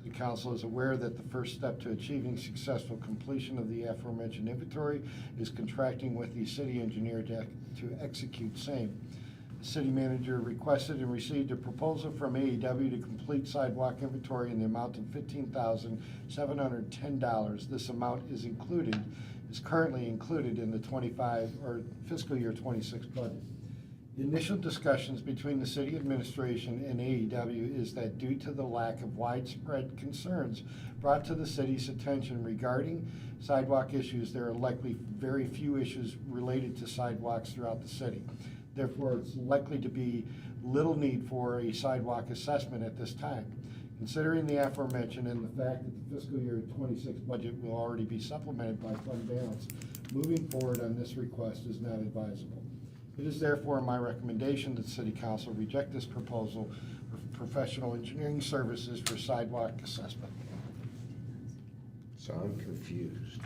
City Council is aware that the first step to achieving successful completion of the aforementioned inventory is contracting with the city engineer to execute same. The city manager requested and received a proposal from AEW to complete sidewalk inventory in the amount of $15,710. This amount is currently included in the fiscal year 26 budget. The initial discussions between the city administration and AEW is that due to the lack of widespread concerns brought to the city's attention regarding sidewalk issues, there are likely very few issues related to sidewalks throughout the city. Therefore, it's likely to be little need for a sidewalk assessment at this time. Considering the aforementioned and the fact that the fiscal year 26 budget will already be supplemented by fund balance, moving forward on this request is not advisable. It is therefore my recommendation that the City Council reject this proposal for professional engineering services for sidewalk assessment. So I'm confused.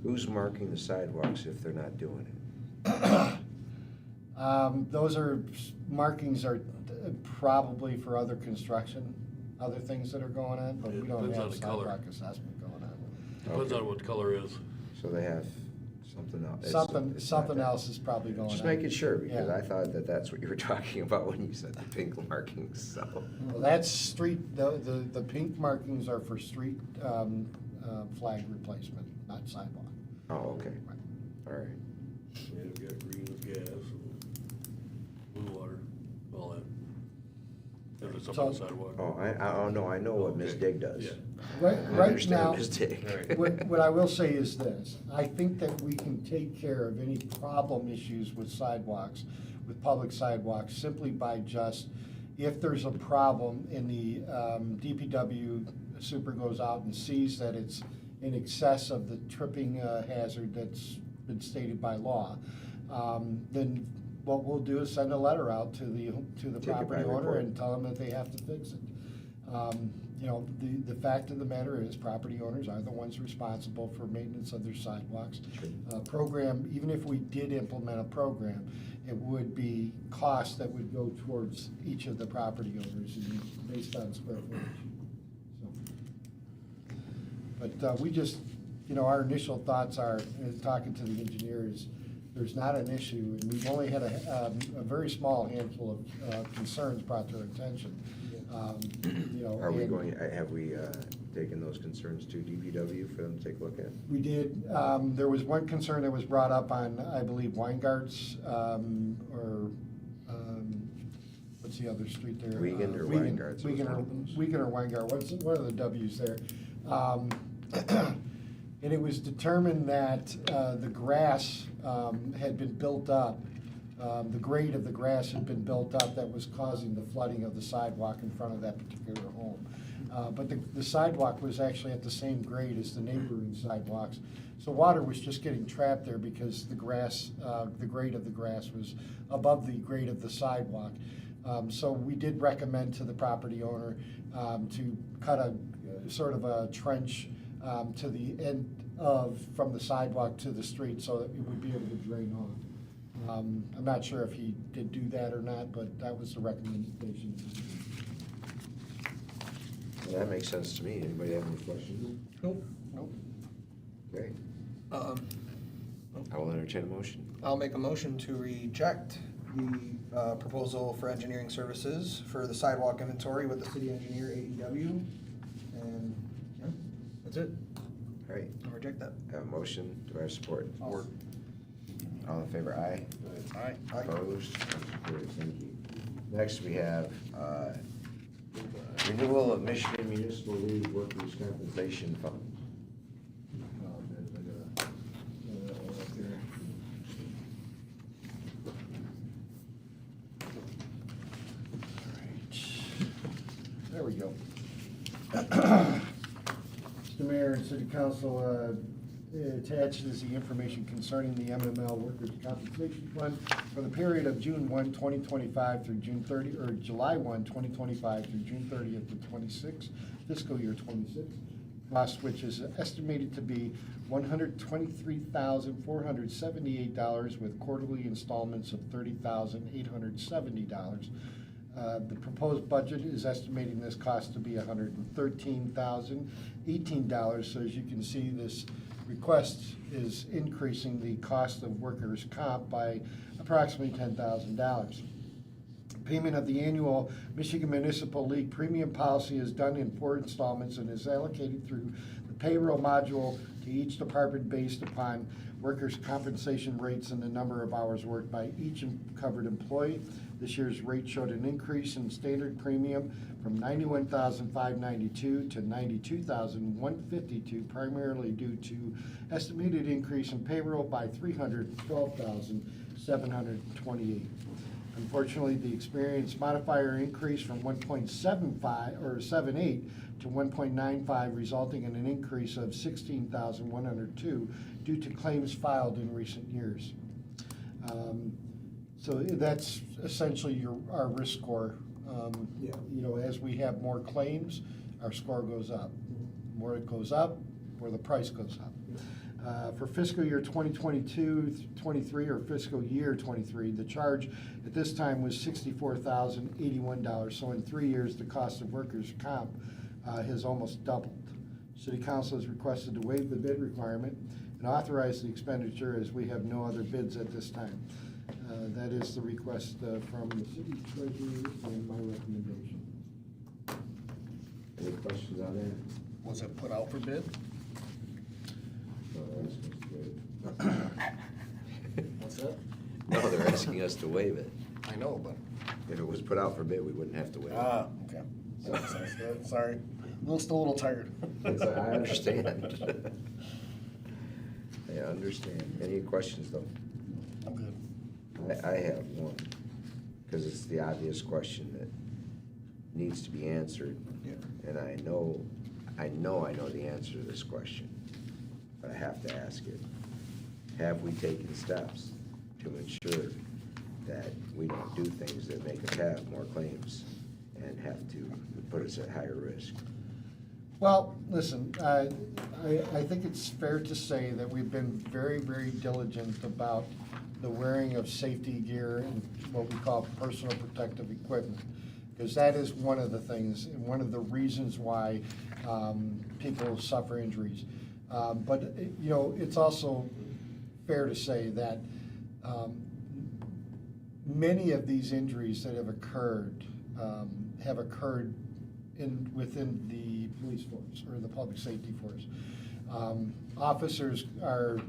Who's marking the sidewalks if they're not doing it? Those markings are probably for other construction, other things that are going on, but Yeah, we don't depends on have the color. sidewalk assessment going on. Depends on what the color is. So they have something else. It's not Something that. else is probably going on. Just making sure, because Yeah. I thought that that's what you were talking about when you said the pink markings, so. Well, that's street, the pink markings are for street flag replacement, not sidewalk. Oh, okay, all right. Yeah, we've got green with gas, blue water, all that. If it's up on the sidewalk. Oh, I know what Ms. Okay. Dig does. Yeah. I Right understand now, Ms. Dig. Right. what I will say is this, I think that we can take care of any problem issues with sidewalks, with public sidewalks, simply by just, if there's a problem and the DPW super goes out and sees that it's in excess of the tripping hazard that's been stated by law, then what we'll do is send a letter out to the Take it by property owner report. and tell them that they have to fix it. You know, the fact of the matter is, property owners are the ones responsible for maintenance of their sidewalks. Program, even if we did implement a program, it would be costs that would go towards each of the property owners based on square footage. So, but we just, you know, our initial thoughts are, talking to the engineers, there's not an issue, and we've only had a very small handful of concerns brought to our attention. You know, Are we and going, have we taken those concerns to DPW for them to take a look at? We did. There was one concern that was brought up on, I believe, Weingart's, what's the other street there? Wiegand or Weingart's? It was Wiegand one of those. Wiegand or Weingart, one of the W's there. And it was determined that the grass had been built up, the grade of the grass had been built up that was causing the flooding of the sidewalk in front of that particular home. But the sidewalk was actually at the same grade as the neighboring sidewalks. So water was just getting trapped there because the grass, the grade of the grass was above the grade of the sidewalk. So we did recommend to the property owner to cut a sort of a trench to the end from the sidewalk to the street so that it would be able to drain off. I'm not sure if he did do that or not, but that was the recommendation. Well, that makes sense to me. Anybody have any questions? Nope. Nope. Okay, I will entertain a motion. I'll make a motion to reject the proposal for engineering services for the sidewalk inventory with the city engineer, AEW. And, yeah, that's it. All right, I'll reject that. I have a motion. Do I have support? Support. All in favor, aye? Aye. Opposed? Motion carries. Thank you. Next, we have renewal of Michigan Municipal League Workers' Compensation Fund. There we go. Mr. Mayor and City Council, attached is the information concerning the MML Workers' Compensation Fund for the period of June 1, 2025 through June 30, or July 1, 2025 through June 30th of 26, fiscal year 26. Cost which is estimated to be $123,478 with quarterly installments of $30,870. The proposed budget is estimating this cost to be $113,018. So as you can see, this request is increasing the cost of workers' comp by approximately $10,000. Payment of the annual Michigan Municipal League premium policy is done in 4 installments and is allocated through the payroll module to each department based upon workers' compensation rates and the number of hours worked by each covered employee. This year's rate showed an increase in standard premium from $91,592 to $92,152, primarily due to estimated increase in payroll by $312,728. Unfortunately, the experience modifier increased from 1.75 or 78 to 1.95, resulting in an increase of 16,102 due to claims filed in recent years. So that's essentially our risk score. You know, as we have more claims, our score goes up. The more it goes up, more the price goes up. For fiscal year 2022-23 or fiscal year 23, the charge at this time was $64,081. So in 3 years, the cost of workers' comp has almost doubled. City Council has requested to waive the bid requirement and authorize the expenditure as we have no other bids at this time. That is the request from the city treasurer and my recommendation. Any questions on that? Was it put out for bid? What's that? No, they're asking us to waive it. I know, but. If it was put out for bid, we wouldn't have to waive it. Okay. Sorry. Still a little tired. I understand. I understand. Any questions, though? I'm good. I have one, because it's the obvious question that needs to be answered. Yeah. And I know the answer to this question, but I have to ask it. Have we taken steps to ensure that we don't do things that make us have more claims and have to put us at higher risk? Well, listen, I think it's fair to say that we've been very, very diligent about the wearing of safety gear and what we call personal protective equipment, because that is one of the things and one of the reasons why people suffer injuries. But, you know, it's also fair to say that many of these injuries that have occurred within the police force or the public safety force. Officers are,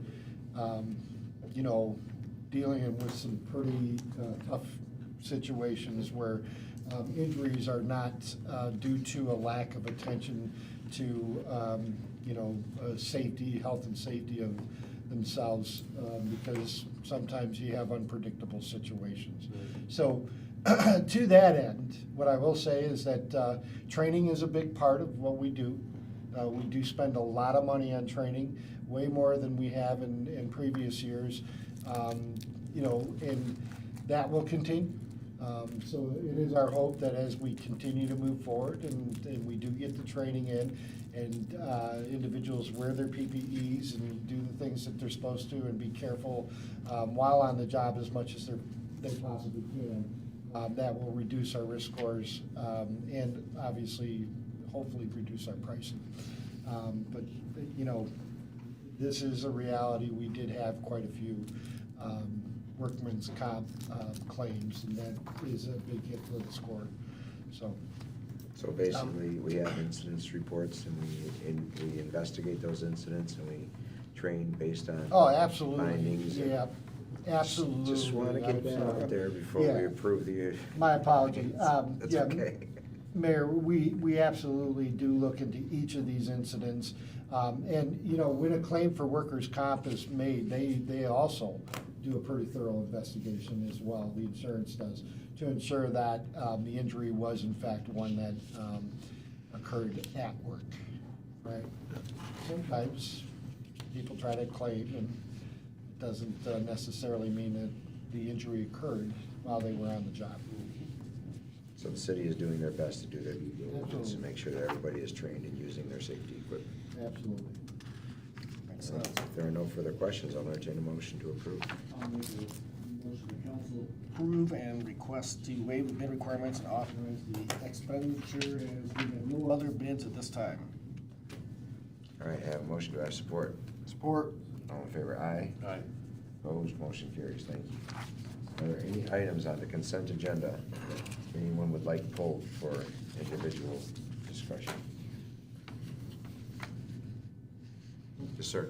you know, dealing with some pretty tough situations where injuries are not due to a lack of attention to, you know, safety, health and safety of themselves, because sometimes you have unpredictable situations. So to that end, what I will say is that training is a big part of what we do. We do spend a lot of money on training, way more than we have in previous years. You know, and that will continue. So it is our hope that as we continue to move forward and we do get the training in, and individuals wear their PPEs and do the things that they're supposed to and be careful while on the job as much as they possibly can, that will reduce our risk scores and obviously, hopefully reduce our pricing. But, you know, this is a reality. We did have quite a few workman's comp claims, and that is a big hit for the score, so. So basically, we have incidents reports and we investigate those incidents and we train based on Oh, absolutely. findings. Yeah, absolutely. Just want to get I'm that sorry. out there before Yeah. we approve the. My apology. That's Yeah, okay. Mayor, we absolutely do look into each of these incidents. And, you know, when a claim for workers' comp is made, they also do a pretty thorough investigation as well, the insurance does, to ensure that the injury was in fact one that occurred at work, right? Sometimes people try to claim, and it doesn't necessarily mean that the injury occurred while they were on the job. So the city is doing their best to do their due diligence Absolutely. and make sure that everybody is trained in using their safety equipment. Absolutely. If there are no further questions, I'll entertain a motion to approve. I'll make a motion to council approve and request to waive the bid requirements and authorize the expenditure as we have no other bids at this time. All right, I have a motion. Do I have support? Support. All in favor, aye. Aye. Opposed, motion carries. Thank you. Are there any items on the consent agenda anyone would like pulled for individual discussion? Yes, sir.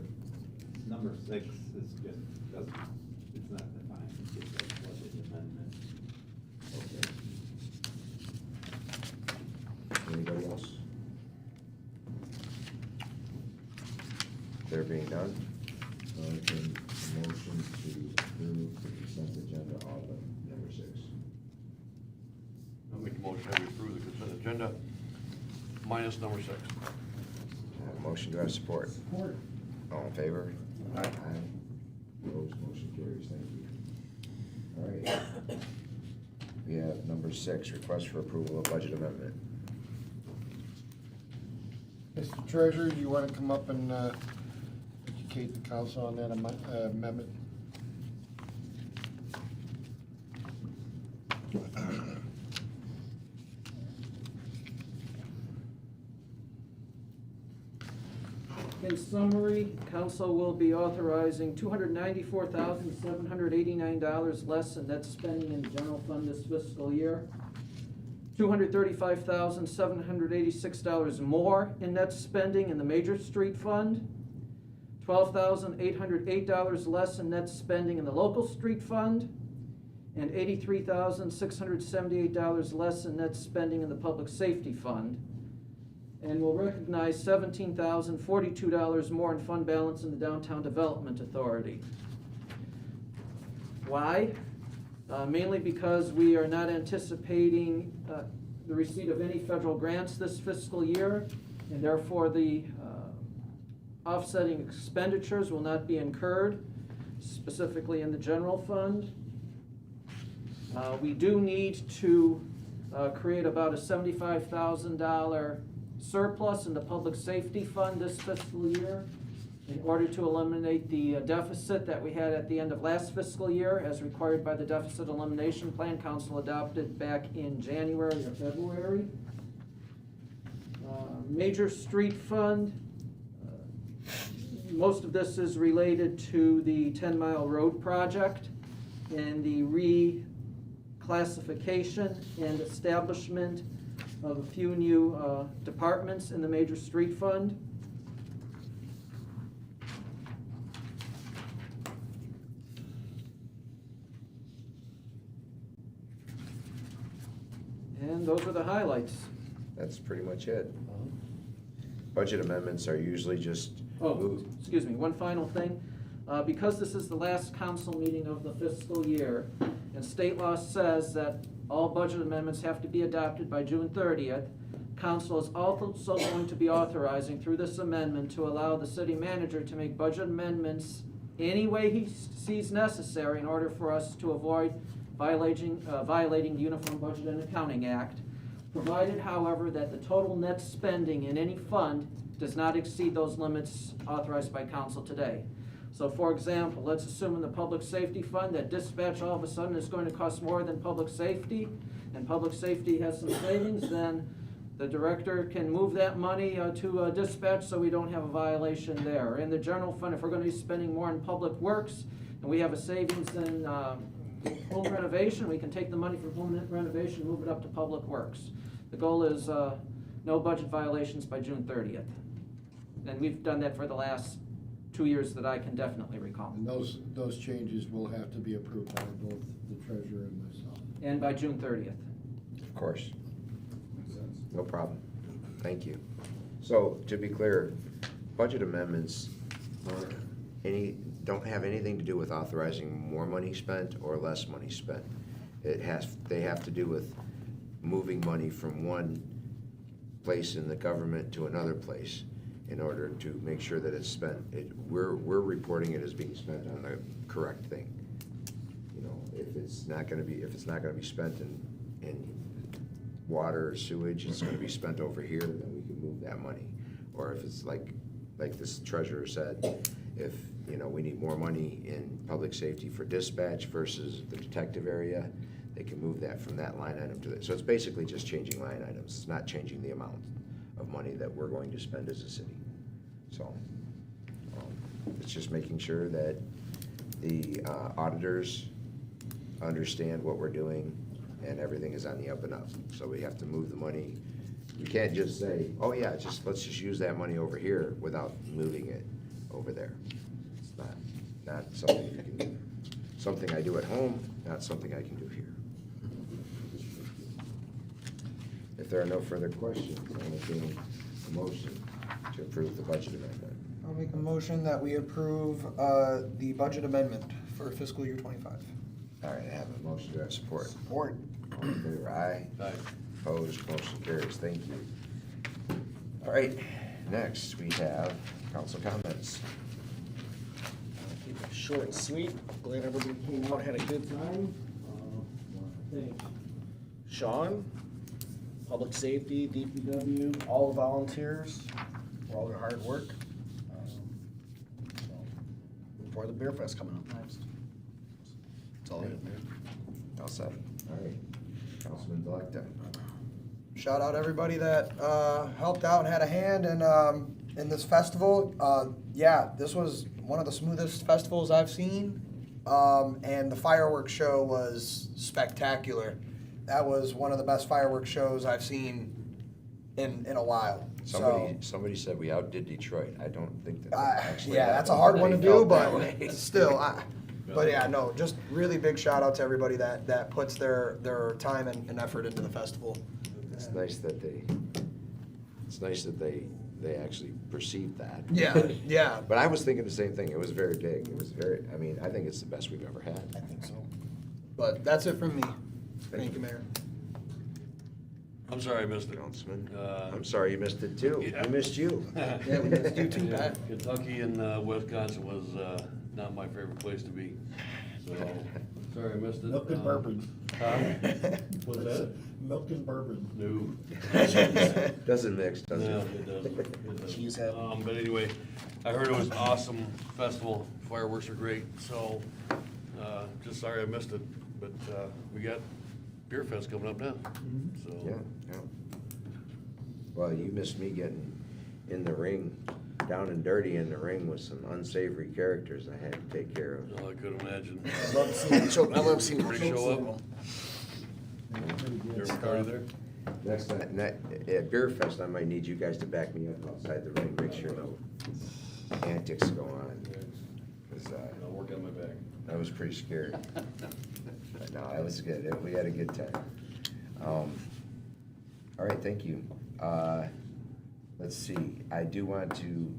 Number 6 is just, doesn't, it's not defined, it's just a budget amendment. Okay. Anybody else? There being none, I'll entertain a motion to approve the consent agenda item number 6. I'll make a motion that we approve the consent agenda minus number 6. I have a motion. Do I have support? Support. All in favor? Aye. Opposed, motion carries. Thank you. All right. We have number 6, request for approval of budget amendment. Mr. Treasurer, do you want to come up and educate the council on that amendment? In summary, council will be authorizing $294,789 less in net spending in the general fund this fiscal year, $235,786 more in net spending in the major street fund, $12,808 less in net spending in the local street fund, and $83,678 less in net spending in the public safety fund. And will recognize $17,042 more in fund balance in the Downtown Development Authority. Why? Mainly because we are not anticipating the receipt of any federal grants this fiscal year, and therefore the offsetting expenditures will not be incurred, specifically in the general fund. We do need to create about a $75,000 surplus in the public safety fund this fiscal year in order to eliminate the deficit that we had at the end of last fiscal year as required by the deficit elimination plan council adopted back in January or February. Major street fund, most of this is related to the 10 Mile Road project and the reclassification and establishment of a few new departments in the major street fund. And those are the highlights. That's pretty much it. Budget amendments are usually just Oh, moved. excuse me, one final thing. Because this is the last council meeting of the fiscal year, and state law says that all budget amendments have to be adopted by June 30th, council is also going to be authorizing through this amendment to allow the city manager to make budget amendments any way he sees necessary in order for us to avoid violating the Uniform Budget and Accounting Act, provided, however, that the total net spending in any fund does not exceed those limits authorized by council today. So for example, let's assume in the public safety fund that dispatch all of a sudden is going to cost more than public safety, and public safety has some savings, then the director can move that money to dispatch so we don't have a violation there. In the general fund, if we're gonna be spending more in public works, and we have a savings in home renovation, we can take the money from home renovation, move it up to public works. The goal is no budget violations by June 30th. And we've done that for the last 2 years that I can definitely recall. And those changes will have to be approved by both the treasurer and myself. And by June 30th. Of course. No problem. Thank you. So, to be clear, budget amendments don't have anything to do with authorizing more money spent or less money spent. They have to do with moving money from one place in the government to another place in order to make sure that it's spent. We're reporting it as being spent on the correct thing. You know, if it's not gonna be spent in water or sewage, it's gonna be spent over here, then we can move that money. Or if it's like this treasurer said, if, you know, we need more money in public safety for dispatch versus the detective area, they can move that from that line item to this. So it's basically just changing line items. It's not changing the amount of money that we're going to spend as a city. So, it's just making sure that the auditors understand what we're doing and everything is on the up and up. So we have to move the money. We can't just say, oh yeah, let's just use that money over here without moving it over there. It's not something you can do. Something I do at home, not something I can do here. If there are no further questions, I'll entertain a motion to approve the budget amendment. I'll make a motion that we approve the budget amendment for fiscal year 25. All right, I have a motion. Do I have support? Support. All in favor, aye. Aye. Opposed, motion carries. Thank you. All right, next we have council comments. Keep it short and sweet. Glad everybody came out, had a good time. Thank Sean, Public Safety, DPW, all the volunteers for all their hard work. Before the Beer Fest coming up next. That's all I have, man. All set. All right, Councilman Delecta. Shout out everybody that helped out and had a hand in this festival. Yeah, this was one of the smoothest festivals I've seen, and the fireworks show was spectacular. That was one of the best fireworks shows I've seen in a while. Somebody said we outdid Detroit. I don't think that actually. Yeah, that's a hard one to do, but still, but yeah, no, just really big shout out to everybody that puts their time and effort into the festival. It's nice that they actually perceived that. Yeah, yeah. But I was thinking the same thing. It was very big. I think it's the best we've ever had. I think so. But that's it from me. Thank you, Mayor. I'm sorry I missed it. Councilman, I'm sorry you missed it too. Yeah. We missed you. Yeah, we missed you too, Pat. Kentucky and Wisconsin was not my favorite place to be. So, sorry I missed it. Milk and bourbon. What's that? Milk and bourbon. No. Doesn't mix, does No, it? it doesn't. It doesn't. Cheesehead. But anyway, I heard it was awesome festival. Fireworks are great. So, just sorry I missed it. But we got Beer Fest coming up now. So. Yeah, yeah. Well, you missed me getting in the ring, down and dirty in the ring with some unsavory characters I had to take care of. Oh, I could imagine. I love seeing Ready to show up? You ever party there? Next time, at Beer Fest, I might need you guys to back me up outside the ring, make sure no antics go on. 'Cause, I'll work on my back. I was pretty scared. No, it was good. We had a good time. All right, thank you. Let's see, I do want to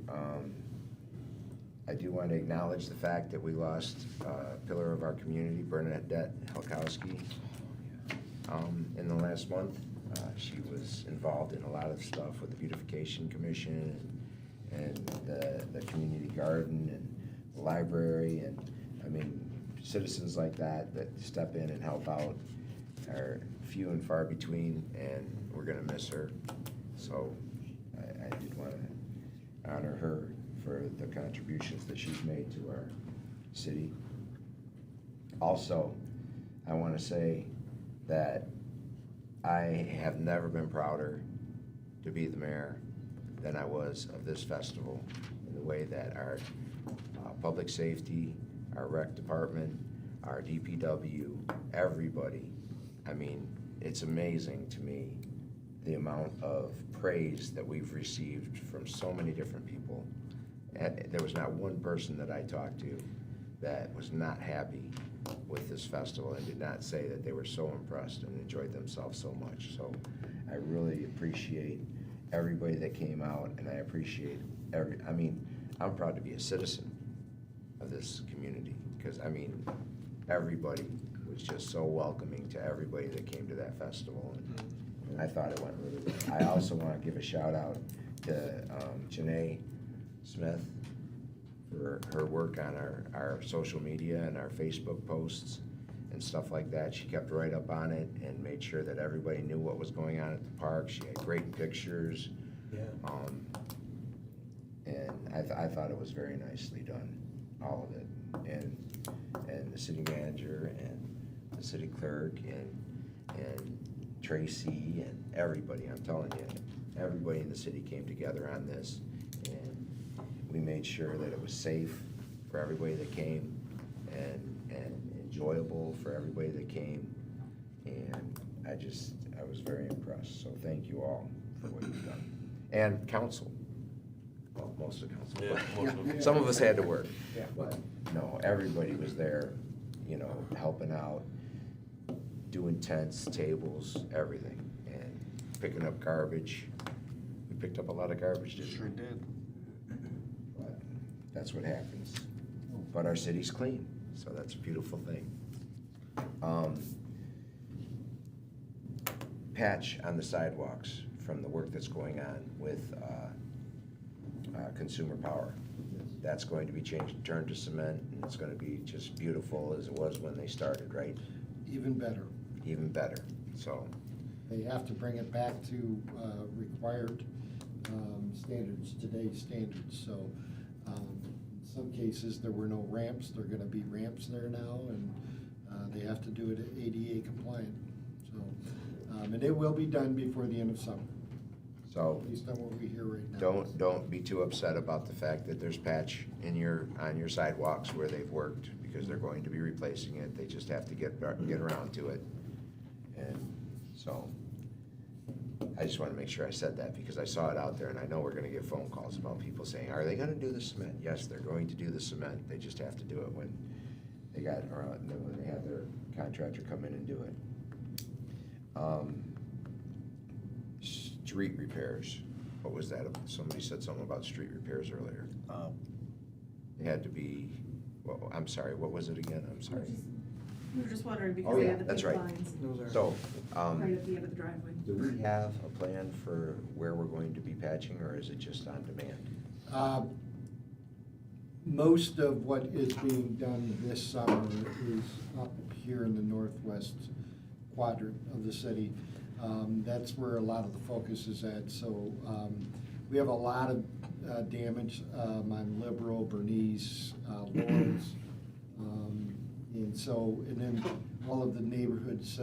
acknowledge the fact that we lost a pillar of our community, Bernadette Helkowski, in the last month. She was involved in a lot of stuff with the Beautification Commission and the community garden and the library, and I mean, citizens like that that step in and help out are few and far between, and we're gonna miss her. So I did wanna honor her for the contributions that she's made to our city. Also, I wanna say that I have never been prouder to be the mayor than I was of this festival, in the way that our public safety, our rec department, our DPW, everybody, I mean, it's amazing to me the amount of praise that we've received from so many different people. And there was not one person that I talked to that was not happy with this festival and did not say that they were so impressed and enjoyed themselves so much. So I really appreciate everybody that came out, and I appreciate I'm proud to be a citizen of this community, because, everybody was just so welcoming to everybody that came to that festival, and I thought it went really well. I also want to give a shout out to Janae Smith for her work on our social media and our Facebook posts and stuff like that. She kept right up on it and made sure that everybody knew what was going on at the park. She had great pictures. Yeah. And I thought it was very nicely done, all of it. And the city manager and the city clerk and Tracy and everybody, I'm telling you, everybody in the city came together on this. And we made sure that it was safe for everybody that came and enjoyable for everybody that came. And I was very impressed. So thank you all for what you've done. And council. Well, most of council. Yeah, most of them. Some of us had to work. Yeah. But no, everybody was there, helping out, doing tents, tables, everything, and picking up garbage. We picked up a lot of garbage, didn't we? Sure did. But that's what happens. But our city's clean, so that's a beautiful thing. Patch on the sidewalks from the work that's going on with Consumer Power. That's going to be changed, turned to cement, and it's gonna be just beautiful as it was when they started, right? Even better. Even better, so. They have to bring it back to required standards, today's standards. So in some cases, there were no ramps. There are gonna be ramps there now, and they have to do it ADA compliant. So, and it will be done before the end of summer, So, based on what we hear right now. don't be too upset about the fact that there's patch on your sidewalks where they've worked, because they're going to be replacing it. They just have to get around to it. And so, I just wanna make sure I said that, because I saw it out there, and I know we're gonna get phone calls about people saying, are they gonna do the cement? Yes, they're going to do the cement. They just have to do it when they have their contractor come in and do it. Street repairs, what was that? Somebody said something about street repairs earlier. It had to be, well, I'm sorry, what was it again? I'm sorry. We were just wondering Oh, because they yeah, have the that's big right. lines So, right at the end of the driveway. do we have a plan for where we're going to be patching, or is it just on demand? Most of what is being done this summer is up here in the northwest quadrant of the city. That's where a lot of the focus is at. So we have a lot of damage on Liberal, Bernice, Lawrence. And then all of the neighborhoods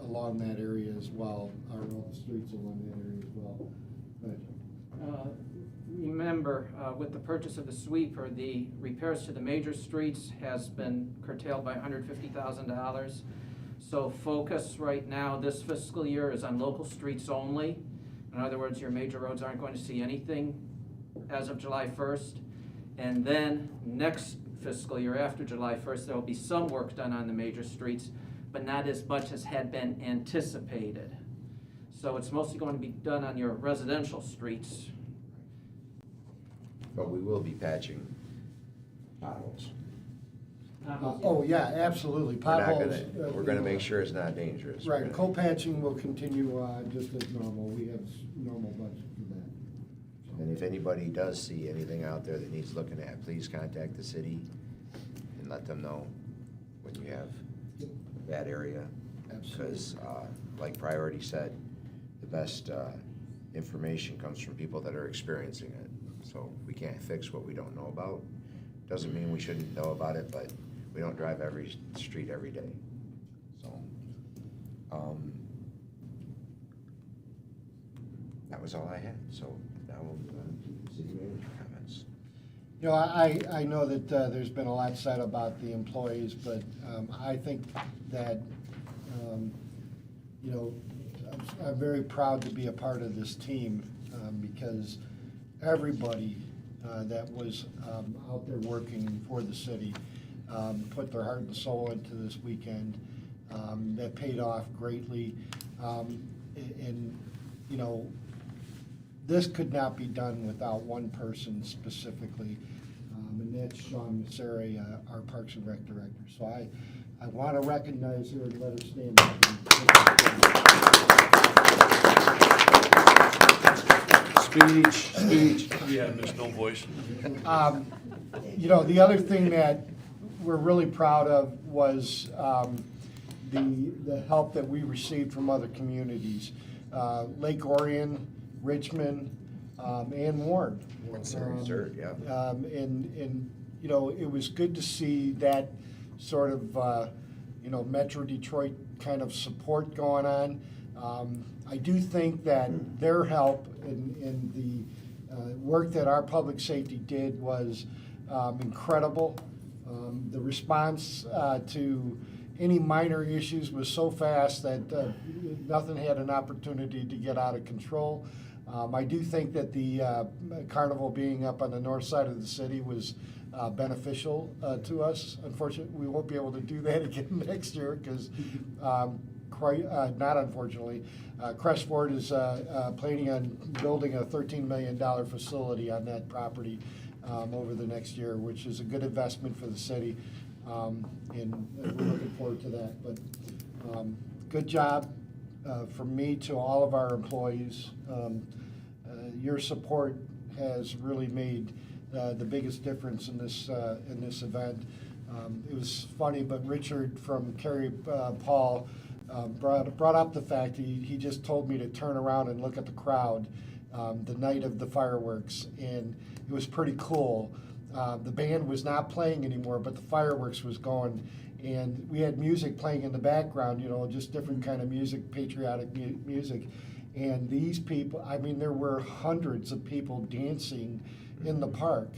along that area as well, or all the streets along that area as well. But Remember, with the purchase of the sweeper, the repairs to the major streets has been curtailed by $150,000. So focus right now, this fiscal year, is on local streets only. In other words, your major roads aren't going to see anything as of July 1st. And then next fiscal year, after July 1st, there will be some work done on the major streets, but not as much as had been anticipated. So it's mostly going to be done on your residential streets. But we will be patching potholes. oh, yeah, absolutely. Potholes. We're gonna make sure it's not dangerous. We're Right, gonna- co-patching will continue just as normal. We have normal budget for that. And if anybody does see anything out there that needs looking at, please contact the city and let them know. when you have that area. Absolutely. Because, like Priority said, the best information comes from people that are experiencing it. So we can't fix what we don't know about. Doesn't mean we shouldn't know about it, but we don't drive every street every day. So, that was all I had. So now we'll move on to city manager comments. You know, I know that there's been a lot said about the employees, but I think that, you know, I'm very proud to be a part of this team because everybody that was out there working for the city put their heart and soul into this weekend. That paid off greatly. And, you know, this could not be done without one person specifically, and that's Sean Messeri, our Parks and Rec Director. So I want to recognize her and let her stand up. Speech. Yeah, there's no voice. You know, the other thing that we're really proud of was the help that we received from other communities. Lake Orion, Richmond, and Warren. Insert, yeah. And, you know, it was good to see that sort of, you know, Metro Detroit kind of support going on. I do think that their help in the work that our public safety did was incredible. The response to any minor issues was so fast that nothing had an opportunity to get out of control. I do think that the carnival being up on the north side of the city was beneficial to us. Unfortunately, we won't be able to do that again next year because, not unfortunately, Crestport is planning on building a $13 million facility on that property over the next year, which is a good investment for the city, and we're looking forward to that. But good job from me to all of our employees. Your support has really made the biggest difference in this event. It was funny, but Richard from Kerry Paul brought up the fact he just told me to turn around and look at the crowd the night of the fireworks, and it was pretty cool. The band was not playing anymore, but the fireworks was going, and we had music playing in the background, you know, just different kind of music, patriotic music. And these people, I mean, there were hundreds of people dancing in the park,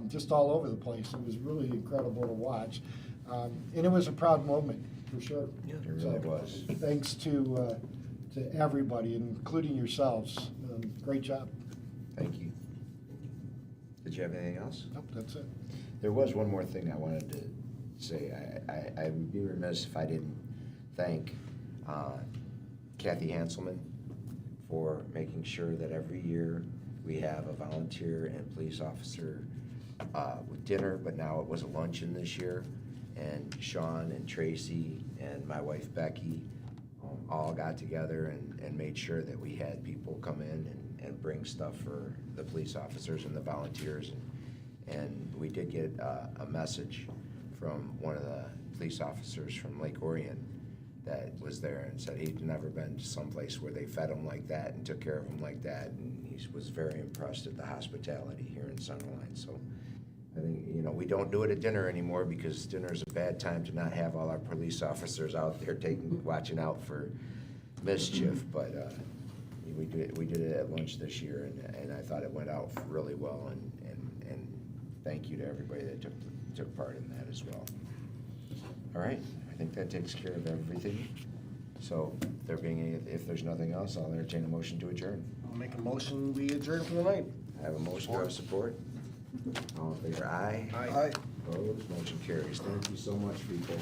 just all over the place. It was really incredible to watch. And it was a proud moment, for sure. Yeah, it really was. Thanks to everybody, including yourselves. Great job. Thank you. Did you have anything else? Nope, that's it. There was one more thing I wanted to say. I would be remiss if I didn't thank Kathy Hanselman for making sure that every year we have a volunteer and police officer with dinner, but now it was a luncheon this year. And Sean and Tracy and my wife Becky all got together and made sure that we had people come in and bring stuff for the police officers and the volunteers. And we did get a message from one of the police officers from Lake Orion that was there and said he'd never been to someplace where they fed him like that and took care of him like that. And he was very impressed at the hospitality here in Centerline. So I think, you know, we don't do it at dinner anymore because dinner is a bad time to not have all our police officers out there watching out for mischief. But we did it at lunch this year, and I thought it went out really well. And thank you to everybody that took part in that as well. All right, I think that takes care of everything. So if there's nothing else, I'll entertain a motion to adjourn. I'll make a motion, we adjourn for the night. I have a motion, do I have support? All in favor, aye? Aye. Opposed, motion carries. Thank you so much, people.